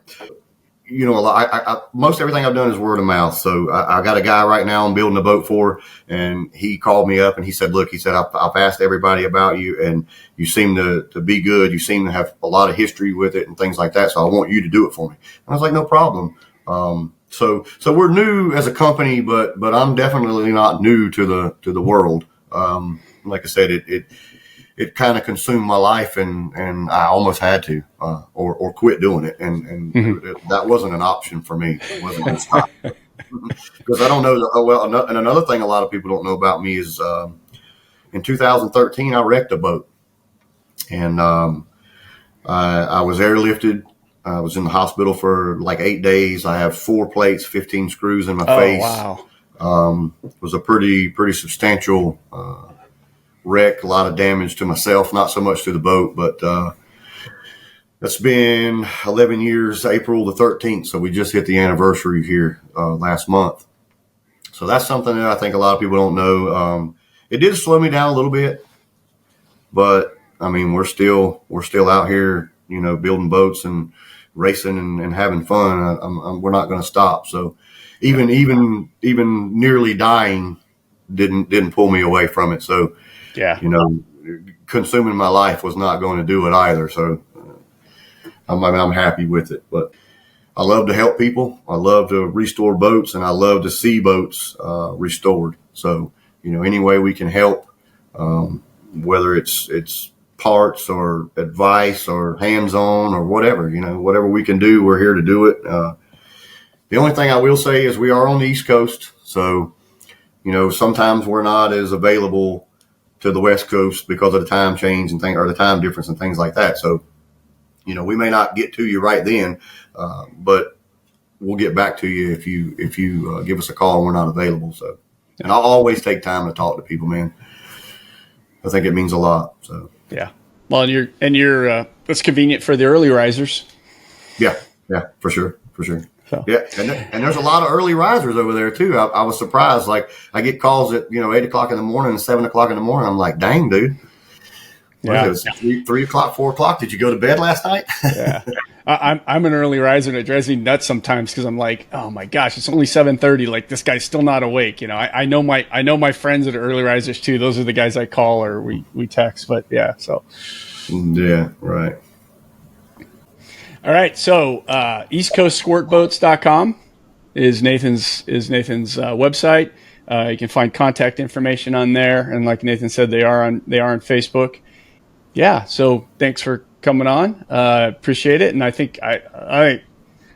Most everything I've done is word of mouth. So I got a guy right now I'm building a boat for, and he called me up and he said, look, I've asked everybody about you, and you seem to be good. You seem to have a lot of history with it and things like that. So I want you to do it for me. And I was like, no problem. So we're new as a company, but I'm definitely not new to the world. Like I said, it kind of consumed my life, and I almost had to, or quit doing it. And that wasn't an option for me. It wasn't going to stop. Because I don't know. And another thing a lot of people don't know about me is, in 2013, I wrecked a boat, and I was airlifted. I was in the hospital for like 8 days. I have 4 plates, 15 screws in my face. Wow. It was a pretty substantial wreck, a lot of damage to myself, not so much to the boat, but that's been 11 years, April the 13th. So we just hit the anniversary here last month. So that's something that I think a lot of people don't know. It did slow me down a little bit, but I mean, we're still out here, building boats and racing and having fun. We're not going to stop. So even nearly dying didn't pull me away from it. So, yeah, consuming my life was not going to do it either. So I'm happy with it, but I love to help people. I love to restore boats, and I love to see boats restored. So, any way we can help, whether it's parts or advice or hands-on or whatever, whatever we can do, we're here to do it. The only thing I will say is we are on the East Coast. So, sometimes we're not as available to the West Coast because of the time change and or the time difference and things like that. So, we may not get to you right then, but we'll get back to you if you give us a call and we're not available. So, and I'll always take time to talk to people, man. I think it means a lot. So, yeah. Well, and you're that's convenient for the early risers. Yeah, for sure. So. Yeah, and there's a lot of early risers over there too. I was surprised. Like I get calls at 8 o'clock in the morning and 7 o'clock in the morning. I'm like, dang, dude. Yeah, it was 3 o'clock, 4 o'clock. Did you go to bed last night? Yeah, I'm an early riser, and it drives me nuts sometimes because I'm like, oh my gosh, it's only 7:30. Like this guy's still not awake. I know my friends that are early risers too. Those are the guys I call or we text. But yeah, so yeah, right. All right, so eastcoastsquirtboats.com is Nathan's website. You can find contact information on there, and like Nathan said, they are on Facebook. Yeah, so thanks for coming on. Appreciate it, and I think I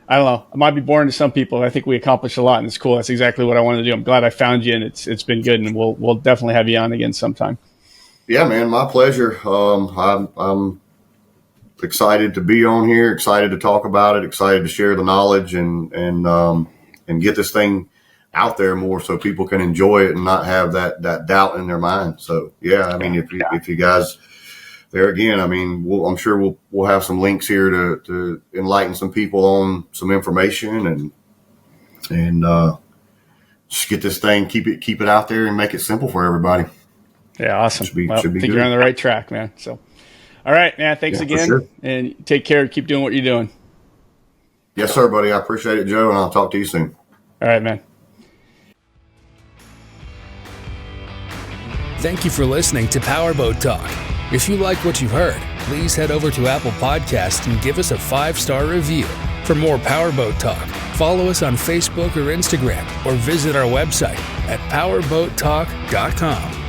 don't know. It might be boring to some people. I think we accomplished a lot, and it's cool. That's exactly what I wanted to do. I'm glad I found you, and it's been good, and we'll definitely have you on again sometime. Yeah, man, my pleasure. I'm excited to be on here, excited to talk about it, excited to share the knowledge and get this thing out there more so people can enjoy it and not have that doubt in their mind. So yeah, I mean, if you guys there again, I mean, I'm sure we'll have some links here to enlighten some people on some information and just get this thing, keep it out there and make it simple for everybody. Yeah. Awesome. Should be I think good. You're on the right track, man. So, all right, man. Thanks again. Sure. And take care. Keep doing what you're doing. Yes, sir, buddy. I appreciate it, Joe, and I'll talk to you soon. All right, man. Thank you for listening to Powerboat Talk. If you like what you've heard, please head over to Apple Podcasts and give us a 5-star review. For more Powerboat Talk, follow us on Facebook or Instagram, or visit our website at powerboattalk.com.